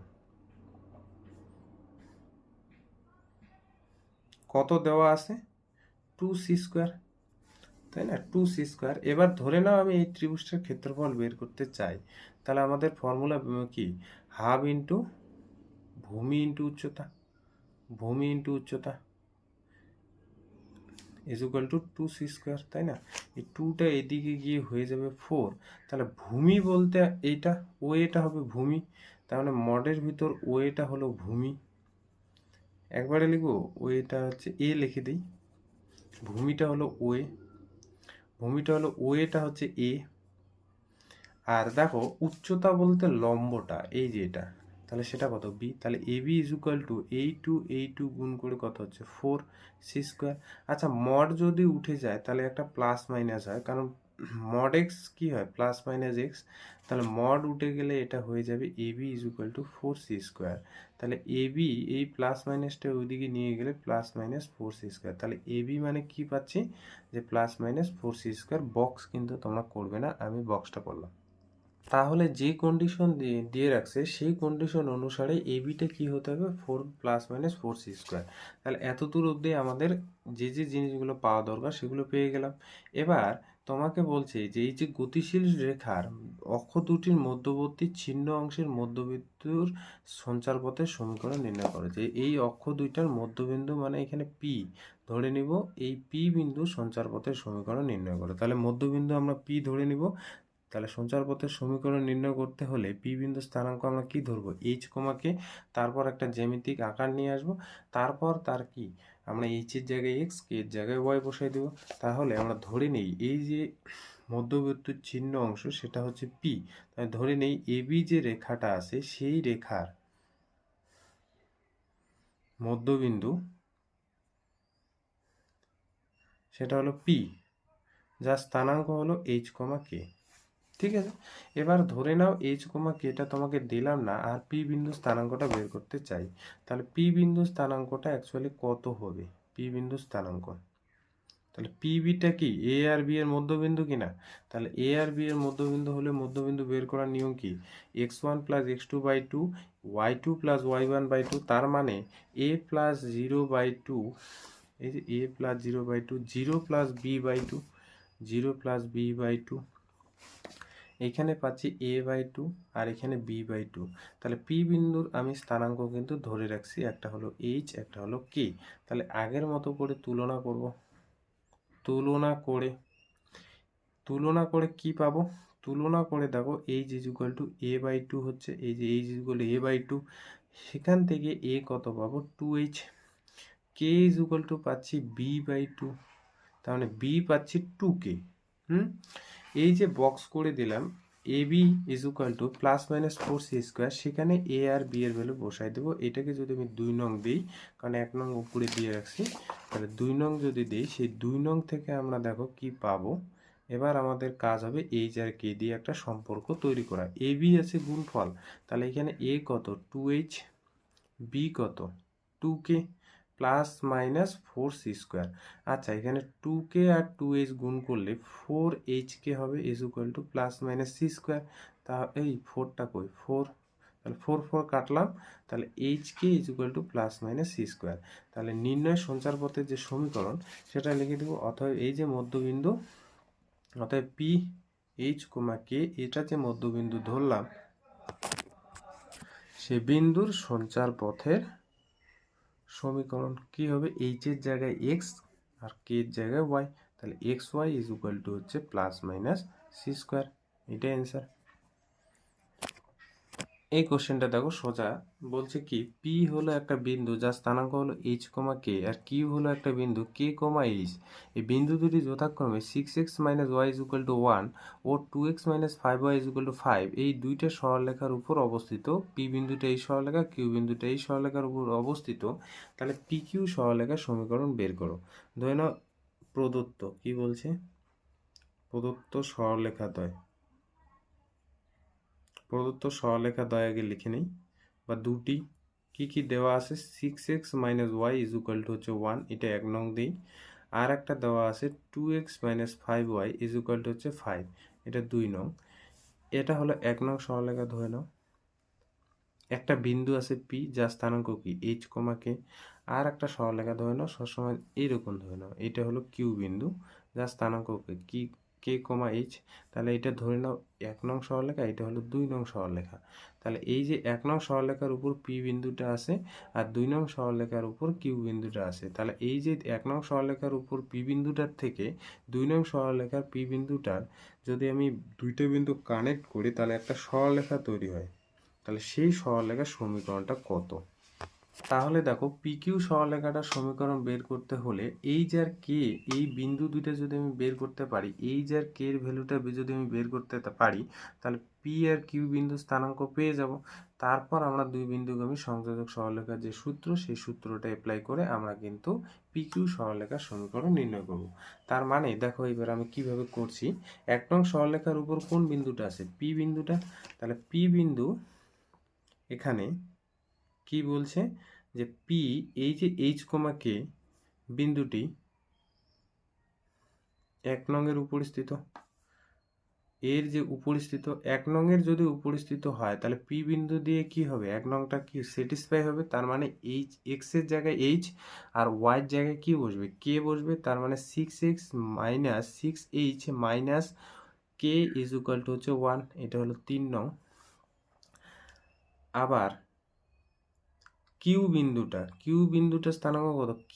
Speaker 1: কত দেওয়া আছে, 2c², তাই না, 2c²। এবার ধরে নাও আমি এই ত্রিভুজটার ক্ষেত্রফল বের করতে চাই, তাহলে আমাদের ফর্মুলা কি, হাফ ইন্টু ভূমি ইন্টু উচ্চতা ইজ ইকুয়াল টু 2c², তাই না। এই 2টা এদিকে গিয়ে হয়ে যাবে 4। তাহলে ভূমি বলতে এইটা, ও এটা হবে ভূমি, তার মানে মডের ভিতর ও এটা হলো ভূমি। একবারে লিখবো, ও এটা হচ্ছে এ লিখে দিই, ভূমিটা হলো ও এটা হচ্ছে এ। আর দেখো উচ্চতা বলতে লম্বটা এই যে এটা, তাহলে সেটা কত, বি। তাহলে এ বি ইজ ইকুয়াল টু এই টু গুণ করে কত হচ্ছে 4c²। আচ্ছা মড যদি উঠে যায় তাহলে একটা প্লাস মাইনাস হয়, কারণ মড এক্স কি হয়, প্লাস মাইনাস এক্স। তাহলে মড উঠে গেলে এটা হয়ে যাবে A B is equal to 4c²। তাহলে এ বি এই প্লাস মাইনাসটা ওইদিকে নিয়ে গেলে প্লাস মাইনাস 4c²। তাহলে এ বি মানে কি পাচ্ছি, যে প্লাস মাইনাস 4c²। বক্স কিন্তু তোমরা করবে না, আমি বক্সটা করলাম। তাহলে যে কন্ডিশন দিয়ে রাখছে সেই কন্ডিশন অনুসারে এবিটা কি হতে হবে, 4 প্লাস মাইনাস 4c²। তাহলে এত দূর অবধি আমাদের যে যে জিনিসগুলো পাওয়া দরকার সেগুলো পেয়ে গেলাম। এবার তোমাকে বলছে যে এই যে গতিশীল রেখার অক্ষ দুটির মধ্যবর্তী ছিন্ন অংশের মধ্যবিন্দুর সঞ্চারপথের সমীকরণ নির্ণয় করো। যে এই অক্ষ দুইটার মধ্যবিন্দু মানে এখানে পি ধরে নিব, এই পি বিন্দু সঞ্চারপথের সমীকরণ নির্ণয় করো। তাহলে মধ্যবিন্দু আমরা পি ধরে নিব। তাহলে সঞ্চারপথের সমীকরণ নির্ণয় করতে হলে পি বিন্দু স্থানাঙ্ক আমরা কি ধরবো, এইচ কমাকে, তারপর একটা জ্যামিতিক আকার নিয়ে আসবো, তারপর তার কি আমরা এইচ এর জায়গায় এক্স, কে এর জায়গায় ওয়াই বসাই দেবো। তাহলে আমরা ধরে নেই এই যে মধ্যবর্তীর চিহ্ন অংশ সেটা হচ্ছে পি। তাই ধরে নেই এবি যে রেখাটা আছে সেই রেখার মধ্যবিন্দু সেটা হলো পি, যার স্থানাঙ্ক হলো এইচ কমা কে। ঠিক আছে, এবার ধরে নাও এইচ কমা কেটা তোমাকে দিলাম না, আর পি বিন্দু স্থানাঙ্কটা বের করতে চাই। তাহলে পি বিন্দু স্থানাঙ্কটা অ্যাকচুয়ালি কত হবে, পি বিন্দু স্থানাঙ্ক, তাহলে পি বিটা কি এ আর বি এর মধ্যবিন্দু কিনা। তাহলে এ আর বি এর মধ্যবিন্দু হলে মধ্যবিন্দু বের করার নিয়ম কি, x1 plus x2/2 y2 plus y1/2। তার মানে a প্লাস 0/2, এই যে a plus 0/2, 0 plus b/2, 0 plus b/2, এখানে পাচ্ছি a/2 আর এখানে b/2। তাহলে পি বিন্দুর আমি স্থানাঙ্ক কিন্তু ধরে রাখছি, একটা হলো এইচ, একটা হলো কে। তাহলে আগের মতো করে তুলনা করব, তুলনা করে কি পাবো, তুলনা করে দেখো H is equal two a/2 হচ্ছে, এই যে H is equal two a/2, সেখান থেকে a কত পাবো 2h, K is equal two পাচ্ছি b/2, তার মানে b পাচ্ছি 2k। এই যে বক্স করে দিলাম A B is equal to plus minus 4c², সেখানে এ আর বি এর ভ্যালু বসাই দেবো। এটাকে যদি আমি 2 নং দিই, কারণ 1 নং উপরে দিয়ে রাখছি, তাহলে 2 নং যদি দিই, সেই 2 নং থেকে আমরা দেখো কি পাবো। এবার আমাদের কাজ হবে এইচ আর কে দিয়ে একটা সম্পর্ক তৈরি করা। এ বি আছে গুণফল, তাহলে এখানে এ কত 2h, বি কত 2k, প্লাস মাইনাস 4c²। আচ্ছা এখানে 2k আর 2h গুণ করলে 4hk হবে is equal to plus minus c²। তা এই 4টা কই 4, তাহলে 4 কাটলাম, তাহলে hk is equal to plus minus c²। তাহলে নির্ণয় সঞ্চারপথের যে সমীকরণ সেটা লিখে দেবো। অতএব এই যে মধ্যবিন্দু, অতএব পি এইচ কমা কে এটা যে মধ্যবিন্দু ধরলাম, সে বিন্দুর সঞ্চারপথের সমীকরণ কি হবে, এইচ এর জায়গায় এক্স আর কে এর জায়গায় ওয়াই। তাহলে x y is equal to হচ্ছে প্লাস মাইনাস c², এটাই অ্যান্সার। এই কোশ্চেনটা দেখো সোজা, বলছে কি পি হলো একটা বিন্দু যার স্থানাঙ্ক হলো এইচ কমা কে, আর কিউ হলো একটা বিন্দু কে কমা এইচ। এই বিন্দু দুটি যথাক্রমে 6x minus y is equal to 1 ও 2x minus 5y is equal to 5 এই দুইটা সরলরেখার উপর অবস্থিত। পি বিন্দুটা এই সরলরেখা, কিউ বিন্দুটা এই সরলরেখার উপর অবস্থিত। তাহলে পি কিউ সরলরেখার সমীকরণ বের করো। ধরে নাও প্রদত্ত কি বলছে, প্রদত্ত সরলরেখাদ্বয় আগে লিখে নিই, বা দুটি কি দেওয়া আছে, 6x - y = হচ্ছে 1, এটা 1 নং দিই। আর একটা দেওয়া আছে 2x - 5y = হচ্ছে 5, এটা 2 নং। এটা হলো 1 নং সরলরেখা ধরে নাও। একটা বিন্দু আছে P, যার স্থানাঙ্ক কি h, k। আর একটা সরলরেখা ধরে নাও, সবসময় এইরকম ধরে নাও, এটা হলো Q বিন্দু, যার স্থানাঙ্ক কি k, h। তাহলে এটা ধরে নাও 1 নং সরলরেখা, এটা হলো 2 নং সরলরেখা। তাহলে এই যে 1 নং সরলরেখার উপর P বিন্দুটা আছে আর 2 নং সরলরেখার উপর Q বিন্দুটা আছে। তাহলে এই যে 1 নং সরলরেখার উপর P বিন্দুটার থেকে 2 নং সরলরেখার P বিন্দুটার যদি আমি দুইটা বিন্দু কানেক্ট করি, তাহলে একটা সরলরেখা তৈরি হয়। তাহলে সেই সরলরেখার সমীকরণটা কত? তাহলে দেখো, পিকিউ সরলরেখাটার সমীকরণ বের করতে হলে এই যে আর কে, এই বিন্দু দুইটা যদি আমি বের করতে পারি, এই যে আর কে এর ভ্যালুটা যদি আমি বের করতে পারি, তাহলে পি আর কিউ বিন্দু স্থানাঙ্ক পেয়ে যাব। তারপর আমরা দুই বিন্দুগামী সংযোজক সরলরেখার যে সূত্র, সেই সূত্রটা অ্যাপ্লাই করে আমরা কিন্তু পিকিউ সরলরেখার সমীকরণ নির্ণয় করব। তার মানে দেখো, এবার আমি কিভাবে করছি। 1 নং সরলরেখার উপর কোন বিন্দুটা আছে? পি বিন্দুটা। তাহলে পি বিন্দু এখানে কি বলছে যে পি, এই যে h, k বিন্দুটি 1 নং এর উপরিস্থিত, এর যে উপরিস্থিত 1 নং এর যদি উপরিস্থিত হয়, তাহলে পি বিন্দু দিয়ে কি হবে, 1 নংটা কি স্যাটিসফাই হবে। তার মানে h, x এর জায়গায় h আর y এর জায়গায় কি বসবে, k বসবে। তার মানে 6x - 6h - k = হচ্ছে 1, এটা হলো 3 নং। আবার কিউ বিন্দুটার স্থানাঙ্ক কত, k,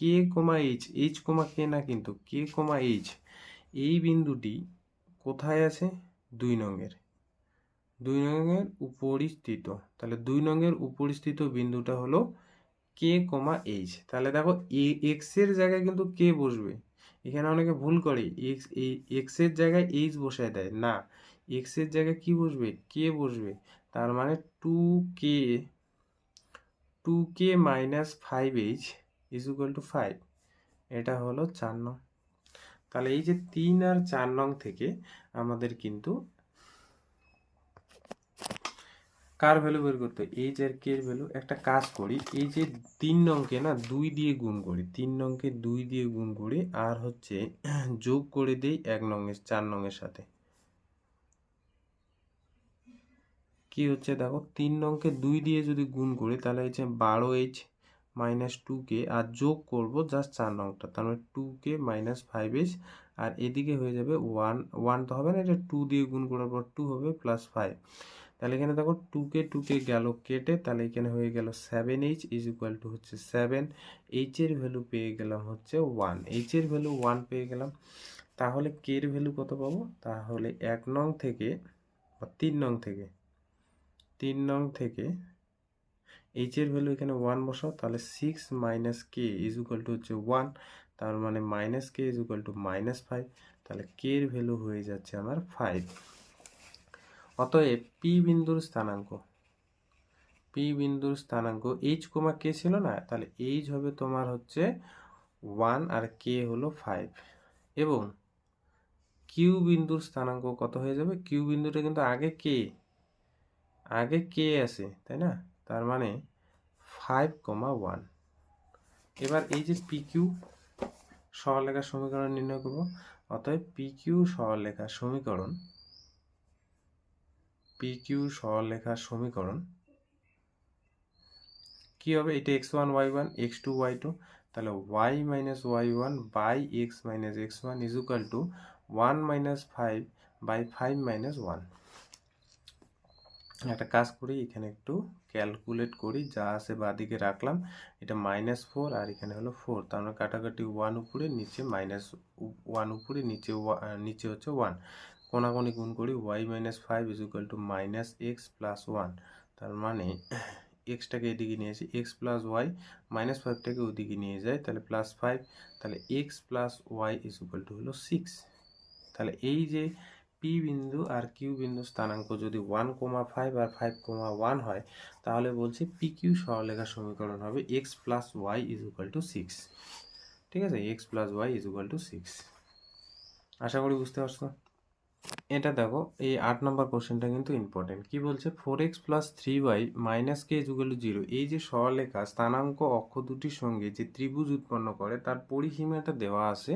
Speaker 1: h, h, k না, কিন্তু k, h। এই বিন্দুটি কোথায় আছে? 2 নংয়ের উপরিস্থিত। তাহলে 2 নংয়ের উপরিস্থিত বিন্দুটা হলো k, h। তাহলে দেখো, x এর জায়গায় কিন্তু k বসবে। এখানে অনেকে ভুল করে, x এর জায়গায় h বসায় দেয় না, x এর জায়গায় কি বসবে, k বসবে। তার মানে 2k - 5h = 5, এটা হলো 4 নং। তাহলে এই যে 3 আর 4 নং থেকে আমাদের কিন্তু কার ভ্যালু বের করতে, এই যে কে এর ভ্যালু। একটা কাজ করি, এই যে 3 নংকে না 2 দিয়ে গুণ করি, 3 নংকে 2 দিয়ে গুণ করি, আর হচ্ছে যোগ করে দেই 1 নং এর 4 নং এর সাথে। কি হচ্ছে দেখো, 3 নংকে 2 দিয়ে যদি গুণ করি, তাহলে হচ্ছে 12h - 2k, আর যোগ করব জাস্ট 4 নংটা, তার মানে 2k - 5h। আর এদিকে হয়ে যাবে 1 তো হবে না, এটা 2 দিয়ে গুণ করার পর 2 হবে প্লাস 5। তাহলে এখানে দেখো 2k গেল কেটে, তাহলে এখানে হয়ে গেল 7h = হচ্ছে 7। h এর ভ্যালু পেয়ে গেলাম হচ্ছে 1, h এর ভ্যালু 1 পেয়ে গেলাম। তাহলে k এর ভ্যালু কত পাবো? তাহলে 1 নং থেকে বা 3 নং থেকে h এর ভ্যালু এখানে 1 বসাও, তাহলে 6 - k = হচ্ছে 1। তার মানে -k = -5। তাহলে k এর ভ্যালু হয়ে যাচ্ছে আমার 5। অতএব p বিন্দুর স্থানাঙ্ক h, k ছিল না, তাহলে h হবে তোমার হচ্ছে 1 আর k হলো 5। এবং q বিন্দুর স্থানাঙ্ক কত হয়ে যাবে? q বিন্দুটা কিন্তু আগে k আছে, তাই না? তার মানে 5, 1। এবার এই যে pq সরলরেখার সমীকরণ নির্ণয় করব। অতএব pq সরলরেখার সমীকরণ কি হবে? এটা x1, y1, x2, y2। তাহলে y - y1 by x - x1 = 1 - 5/5 - 1। একটা কাজ করি, এখানে একটু ক্যালকুলেট করি, যা আছে বাদিকে রাখলাম। এটা -4 আর এখানে হলো 4, তার মানে কাটাকাটি 1 উপরে নিচে -1 উপরে নিচে হচ্ছে 1। কোনাকুনি গুণ করি, y - 5 = -x + 1। তার মানে এক্সটাকে এদিকে নিয়ে আসি, x + y, -5টাকে ওদিকে নিয়ে যায়, তাহলে +5। তাহলে x + y = হলো 6। তাহলে এই যে p বিন্দু আর q বিন্দু স্থানাঙ্ক যদি 1, 5 আর 5, 1 হয়, তাহলে বলছি pq সরলরেখার সমীকরণ হবে x + y = 6। ঠিক আছে, x + y = 6। আশা করি বুঝতে পারছো। এটা দেখো এই 8 নম্বর কোশ্চেনটা কিন্তু ইম্পর্টেন্ট। কি বলছে 4x plus 3y minus K is equal two 0, এই যে সরলরেখা স্থানাঙ্ক অক্ষ দুটির সঙ্গে যে ত্রিভুজ উৎপন্ন করে তার পরিসীমাটা দেওয়া আছে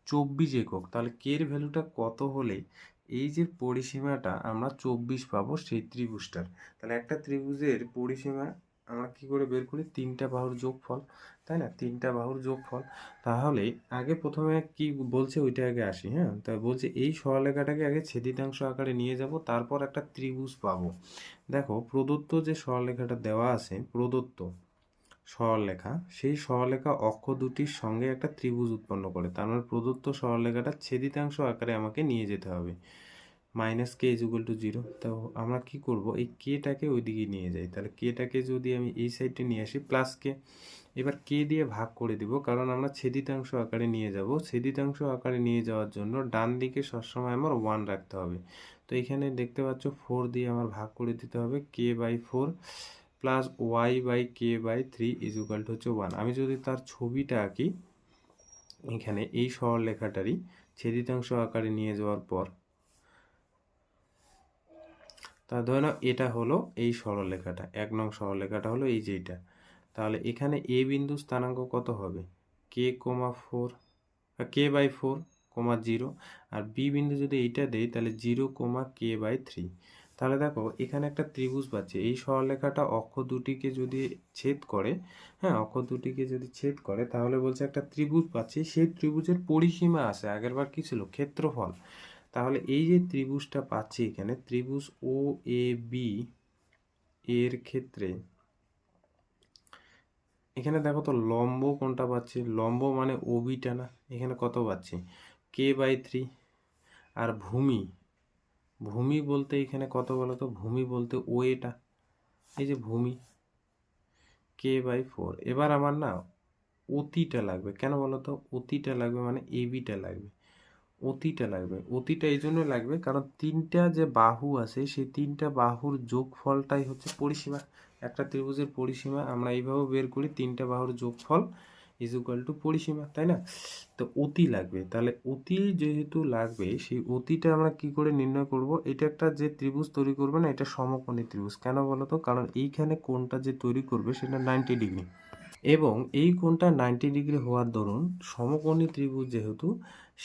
Speaker 1: 24 একক। তাহলে কে এর ভ্যালুটা কত হলে এই যে পরিসীমাটা আমরা 24 পাবো সেই ত্রিভুজটার। তাহলে একটা ত্রিভুজের পরিসীমা আমরা কি করে বের করি, তিনটা বাহুর যোগফল, তাই না, তিনটা বাহুর যোগফল। তাহলে আগে প্রথমে কি বলছে ওইটা আগে আসি। হ্যাঁ, তাই বলছে এই সরলরেখাটাকে আগে ছেদিতাংশ আকারে নিয়ে যাব, তারপর একটা ত্রিভুজ পাবো। দেখো প্রদত্ত যে সরলরেখাটা দেওয়া আছে, প্রদত্ত সরলরেখা, সেই সরলরেখা অক্ষ দুটির সঙ্গে একটা ত্রিভুজ উৎপন্ন করে। তার মানে প্রদত্ত সরলরেখাটা ছেদিতাংশ আকারে আমাকে নিয়ে যেতে হবে। Minus K is equal two 0, তো আমরা কি করব, এই কেটাকে ওইদিকে নিয়ে যাই। তাহলে কেটাকে যদি আমি এই সাইডে নিয়ে আসি প্লাস কে, এবার কে দিয়ে ভাগ করে দিব, কারণ আমরা ছেদিতাংশ আকারে নিয়ে যাব। ছেদিতাংশ আকারে নিয়ে যাওয়ার জন্য ডান দিকে সবসময় আমার 1 রাখতে হবে। তো এখানে দেখতে পাচ্ছ 4 দিয়ে আমার ভাগ করে দিতে হবে, K by 4 plus Y by K by 3 is equal to হচ্ছে 1। আমি যদি তার ছবিটা আঁকি, এখানে এই সরলরেখাটারই ছেদিতাংশ আকারে নিয়ে যাওয়ার পর, তা ধরে নাও এটা হলো এই সরলরেখাটা, 1 নং সরলরেখাটা হলো এই যেটা। তাহলে এখানে এ বিন্দু স্থানাঙ্ক কত হবে, কে কমা 4, কে বাই 4 কমা 0, আর বি বিন্দু যদি এইটা দেই তাহলে 0 কমা কে বাই 3। তাহলে দেখো এখানে একটা ত্রিভুজ পাচ্ছি, এই সরলরেখাটা অক্ষ দুটিকে যদি ছেদ করে, হ্যাঁ অক্ষ দুটিকে যদি ছেদ করে তাহলে বলছে একটা ত্রিভুজ পাচ্ছি, সেই ত্রিভুজের পরিসীমা আছে, আগেরবার কি ছিল, ক্ষেত্রফল। তাহলে এই যে ত্রিভুজটা পাচ্ছি এখানে, ত্রিভুজ ও এ বি এর ক্ষেত্রে এখানে দেখো তো লম্ব কোনটা পাচ্ছি, লম্ব মানে ওবিটা না, এখানে কত পাচ্ছি, কে বাই 3। আর ভূমি, ভূমি বলতে এখানে কত বলো তো, ভূমি বলতে ও এটা, এই যে ভূমি, কে বাই 4। এবার আমার না অতিটা লাগবে, কেন বলো তো, অতিটা লাগবে মানে এবিটা লাগবে, অতিটা লাগবে। অতিটা এই জন্য লাগবে কারণ তিনটা যে বাহু আছে সেই তিনটা বাহুর যোগফলটাই হচ্ছে পরিসীমা। একটা ত্রিভুজের পরিসীমা আমরা এইভাবে বের করি, তিনটা বাহুর যোগফল ইজ ইকুয়াল টু পরিসীমা, তাই না। তো অতি লাগবে, তাহলে অতি যেহেতু লাগবে সেই অতিটা আমরা কি করে নির্ণয় করব, এটা একটা যে ত্রিভুজ তৈরি করবে না, এটা সমকোণী ত্রিভুজ। কেন বলো তো, কারণ এইখানে কোণটা যে তৈরি করবে সেটা 90 ডিগ্রি, এবং এই কোণটা 90 ডিগ্রি হওয়ার দরুন সমকোণী ত্রিভুজ যেহেতু,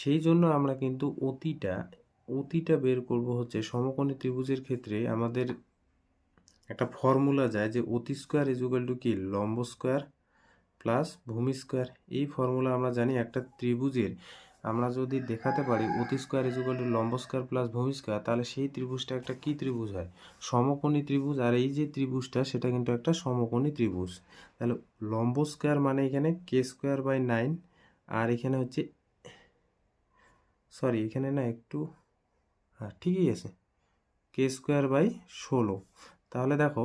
Speaker 1: সেই জন্য আমরা কিন্তু অতিটা বের করব হচ্ছে সমকোণী ত্রিভুজের ক্ষেত্রে আমাদের একটা ফর্মুলা যায় যে অতি স্কোয়ার ইজ ইকুয়াল টু কি, লম্ব স্কোয়ার প্লাস ভূমি স্কোয়ার। এই ফর্মুলা আমরা জানি, একটা ত্রিভুজের আমরা যদি দেখাতে পারি অতি স্কোয়ার ইজ ইকুয়াল টু লম্ব স্কোয়ার প্লাস ভূমি স্কোয়ার, তাহলে সেই ত্রিভুজটা একটা কি ত্রিভুজ হয়, সমকোণী ত্রিভুজ। আর এই যে ত্রিভুজটা সেটা কিন্তু একটা সমকোণী ত্রিভুজ। তাহলে লম্ব স্কোয়ার মানে এখানে কে স্কোয়ার বাই 9, আর এখানে হচ্ছে, সরি এখানে না একটু, হ্যাঁ ঠিকই আছে, কে স্কোয়ার বাই 16। তাহলে দেখো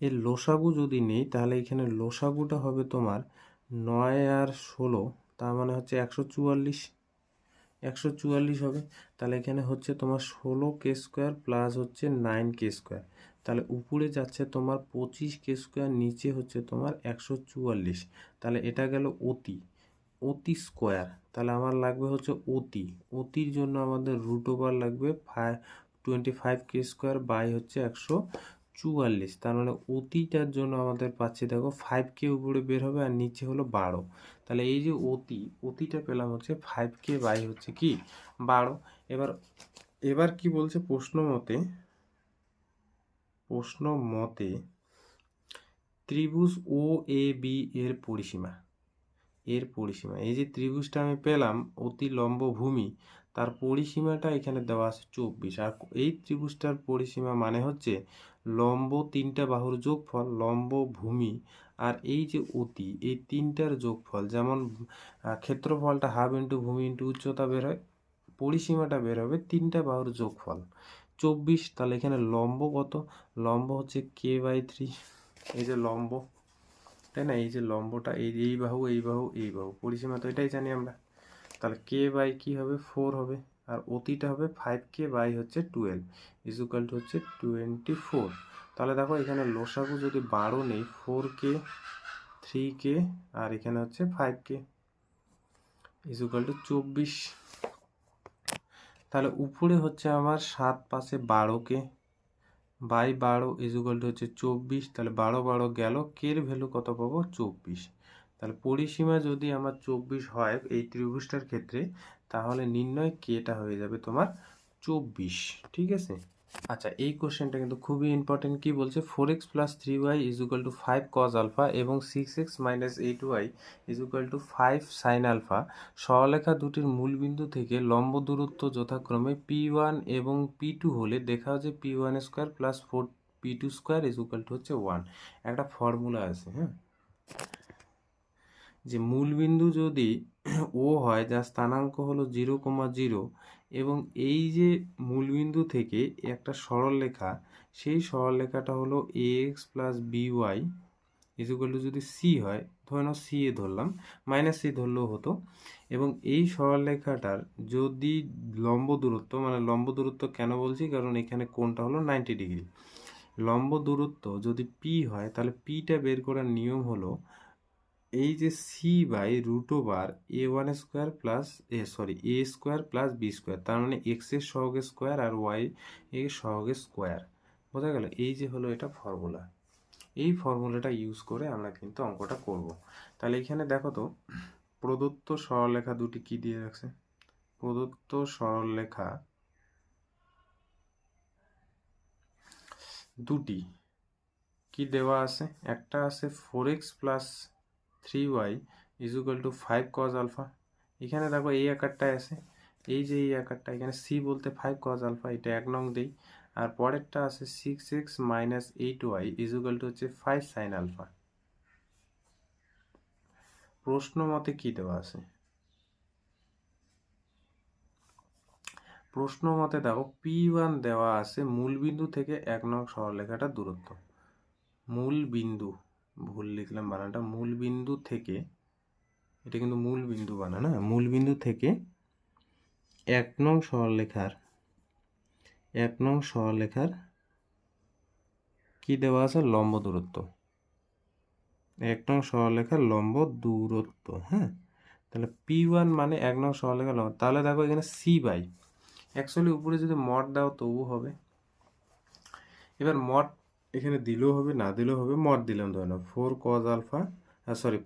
Speaker 1: এর লসাগু যদি নেই তাহলে এখানে লসাগুটা হবে তোমার 9 আর 16, তার মানে হচ্ছে 144, 144 হবে। তাহলে এখানে হচ্ছে তোমার 16 কে স্কোয়ার প্লাস হচ্ছে 9 কে স্কোয়ার, তাহলে উপরে যাচ্ছে তোমার 25 কে স্কোয়ার, নিচে হচ্ছে তোমার 144। তাহলে এটা গেল অতি স্কোয়ার। তাহলে আমার লাগবে হচ্ছে অতির জন্য আমাদের রুট ওভার লাগবে 25 কে স্কোয়ার বাই হচ্ছে 144। তার মানে অতিটার জন্য আমাদের পাচ্ছি দেখো 5 কে উপরে বের হবে আর নিচে হলো 12। তাহলে এই যে অতিটা পেলাম হচ্ছে 5 কে বাই হচ্ছে কি 12। এবার কি বলছে প্রশ্ন মতে ত্রিভুজ ও এ বি এর পরিসীমা, এই যে ত্রিভুজটা আমি পেলাম অতি লম্ব ভূমি, তার পরিসীমাটা এখানে দেওয়া আছে 24। আর এই ত্রিভুজটার পরিসীমা মানে হচ্ছে লম্ব তিনটা বাহুর যোগফল, লম্ব ভূমি আর এই যে অতি, এই তিনটার যোগফল। যেমন ক্ষেত্রফলটা হাফ ইন্টু ভূমি ইন্টু উচ্চতা বের হয়, পরিসীমাটা বের হবে তিনটা বাহুর যোগফল 24। তাহলে এখানে লম্ব কত, লম্ব হচ্ছে কে বাই 3, এই যে লম্ব, তাই না, এই যে লম্বটা এই বাহু এই বাহু এই বাহু, পরিসীমা তো এটাই জানি আমরা। তাহলে কে বাই কি হবে 4 হবে, আর অতিটা হবে 5 কে বাই হচ্ছে 12 ইজ ইকুয়াল টু হচ্ছে 24। তাহলে দেখো এখানে লসাগু যদি 12 নেই, 4 কে 3 কে আর এখানে হচ্ছে 5 কে ইজ ইকুয়াল টু 24। তাহলে উপরে হচ্ছে আমার 7 5 12কে বাই 12 ইজুকাল টু হচ্ছে 24, তাহলে 12 12 গেল, কের ভ্যালু কত পাবো 24। তাহলে পরিসীমা যদি আমার 24 হয় এই ত্রিভুজটার ক্ষেত্রে, তাহলে নির্ণয় কেটা হয়ে যাবে তোমার 24। ঠিক আছে। আচ্ছা, এই কোশ্চেনটা কিন্তু খুবই ইম্পর্টেন্ট। কি বলছে, 4x plus 3y is equal to 5 cos alpha এবং 6x minus 8y is equal to 5 sine alpha সরলরেখা দুটির মূলবিন্দু থেকে লম্ব দূরত্ব যথাক্রমে p1 এবং p2 হলে দেখা যায় p1 square plus 4p2 square is equal to হচ্ছে 1। একটা ফর্মুলা আছে, হ্যাঁ, যে মূলবিন্দু যদি ও হয় যার স্থানাঙ্ক হলো 0,0 এবং এই যে মূলবিন্দু থেকে একটা সরলরেখা, সেই সরলরেখাটা হলো ax plus by is equal two, যদি সি হয়, ধরে নাও সি এ ধরলাম, মাইনাস সি ধরলেও হতো, এবং এই সরলরেখাটার যদি লম্ব দূরত্ব, মানে লম্ব দূরত্ব কেন বলছি, কারণ এখানে কোণটা হলো 90 ডিগ্রি, লম্ব দূরত্ব যদি পি হয়, তাহলে পিটা বের করার নিয়ম হলো এই যে c by root over a1 square plus a square plus b square, তার মানে এক্স এর সহগের স্কোয়ার আর ওয়াই এর সহগের স্কোয়ার। বোঝা গেল? এই যে হলো এটা ফর্মুলা। এই ফর্মুলাটা ইউজ করে আমরা কিন্তু অঙ্কটা করব। তাহলে এখানে দেখো তো, প্রদত্ত সরলরেখা দুটি কি দিয়ে রাখছে, প্রদত্ত সরলরেখা দুটি কি দেওয়া আছে, একটা আছে 4x plus 3y is equal to 5 cos alpha. এখানে দেখো এই আকারটায় আছে, এই যে এই আকারটা, এখানে সি বলতে 5 কজ আলফা, এটা 1 নং দেই। আর পরেরটা আছে 6x minus 8y is equal to হচ্ছে 5 সাইন আলফা। প্রশ্ন মতে কি দেওয়া আছে, প্রশ্ন মতে দেখো P1 দেওয়া আছে মূলবিন্দু থেকে 1 নং সরলরেখাটার দূরত্ব। মূলবিন্দু, ভুল লিখলাম বানানটা, মূলবিন্দু থেকে, এটা কিন্তু মূলবিন্দু বানা না, মূলবিন্দু থেকে 1 নং সরলরেখার কি দেওয়া আছে, লম্ব দূরত্ব, 1 নং সরলরেখার লম্ব দূরত্ব। হ্যাঁ, তাহলে P1 মানে 1 নং সরলরেখার লম্ব। তাহলে দেখো এখানে সি বাই, অ্যাকচুয়ালি উপরে যদি মড দাও তবু হবে। এবার মড এখানে দিলেও হবে, না দিলেও হবে, মড দিলাম, ধরে নাও 4 cos alpha,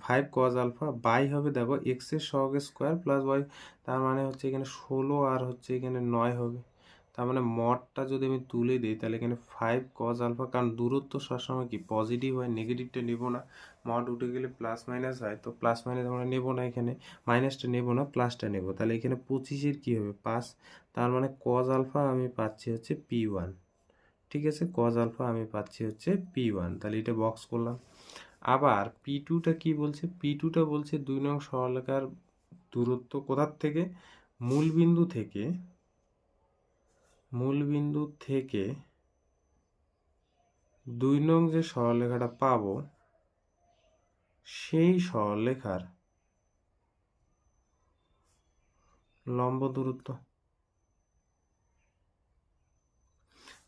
Speaker 1: 5 cos alpha by হবে দেখো এক্স এর সহগের স্কোয়ার প্লাস ওয়াই, তার মানে হচ্ছে এখানে 16 আর হচ্ছে এখানে 9 হবে। তার মানে মডটা যদি আমি তুলে দিই, তাহলে এখানে 5 কজ আলফা, কারণ দূরত্ব সবসময় কি পজিটিভ হয়, নেগেটিভটা নেব না, মড উঠে গেলে প্লাস মাইনাস হয়, তো প্লাস মাইনাস আমরা নেব না, এখানে মাইনাসটা নেব না, প্লাসটা নেব, তাহলে এখানে 25-এর কী হবে 5, তার মানে কজ আলফা আমি পাচ্ছি হচ্ছে P1। ঠিক আছে, কজ আলফা আমি পাচ্ছি হচ্ছে P1, তাহলে এটা বক্স করলাম। আবার P2টা কি বলছে, P2টা বলছে 2 নং সরলরেখার দূরত্ব কোথার থেকে, মূলবিন্দু থেকে, মূলবিন্দু থেকে 2 নং যে সরলরেখাটা পাবো সেই সরলরেখার লম্ব দূরত্ব।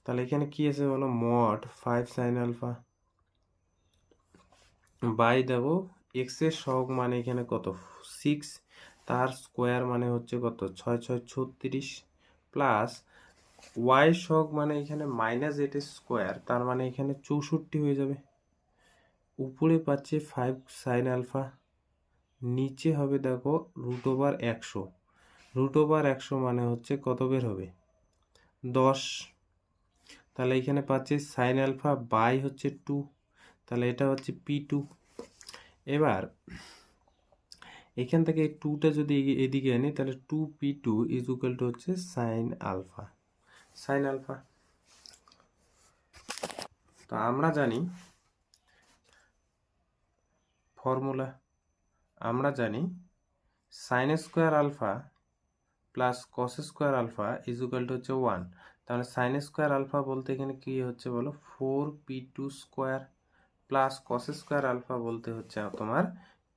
Speaker 1: তাহলে এখানে কি আছে বলো, মড 5 সাইন আলফা বাই দেবো এক্স এর সহগ মানে এখানে কত 6, তার স্কোয়ার মানে হচ্ছে কত 6 6 36 প্লাস ওয়াই সহগ মানে এখানে মাইনাস 8 স্কোয়ার, তার মানে এখানে 64 হয়ে যাবে। উপরে পাচ্ছে 5 সাইন আলফা, নিচে হবে দেখো রুট ওভার 100, রুট ওভার 100 মানে হচ্ছে কত বের হবে 10। তাহলে এখানে পাচ্ছে সাইন আলফা বাই হচ্ছে 2, তাহলে এটা হচ্ছে P2। এবার এখান থেকে এই 2টা যদি এদিকে আনি, তাহলে 2P2 ইজ ইকুয়াল টু হচ্ছে সাইন আলফা, সাইন আলফা। তো আমরা জানি ফর্মুলা, আমরা জানি sine square alpha plus cos square alpha is equal to হচ্ছে 1। তাহলে সাইন স্কোয়ার আলফা বলতে এখানে কি হচ্ছে বলো 4P2 square plus cos square alpha বলতে হচ্ছে তোমার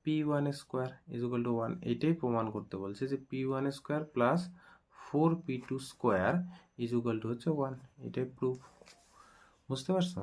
Speaker 1: P1 square is equal to 1। এটাই প্রমাণ করতে বলছে যে P1 square plus 4P2 square is equal to হচ্ছে 1, এটাই প্রুফ। বুঝতে পারছো?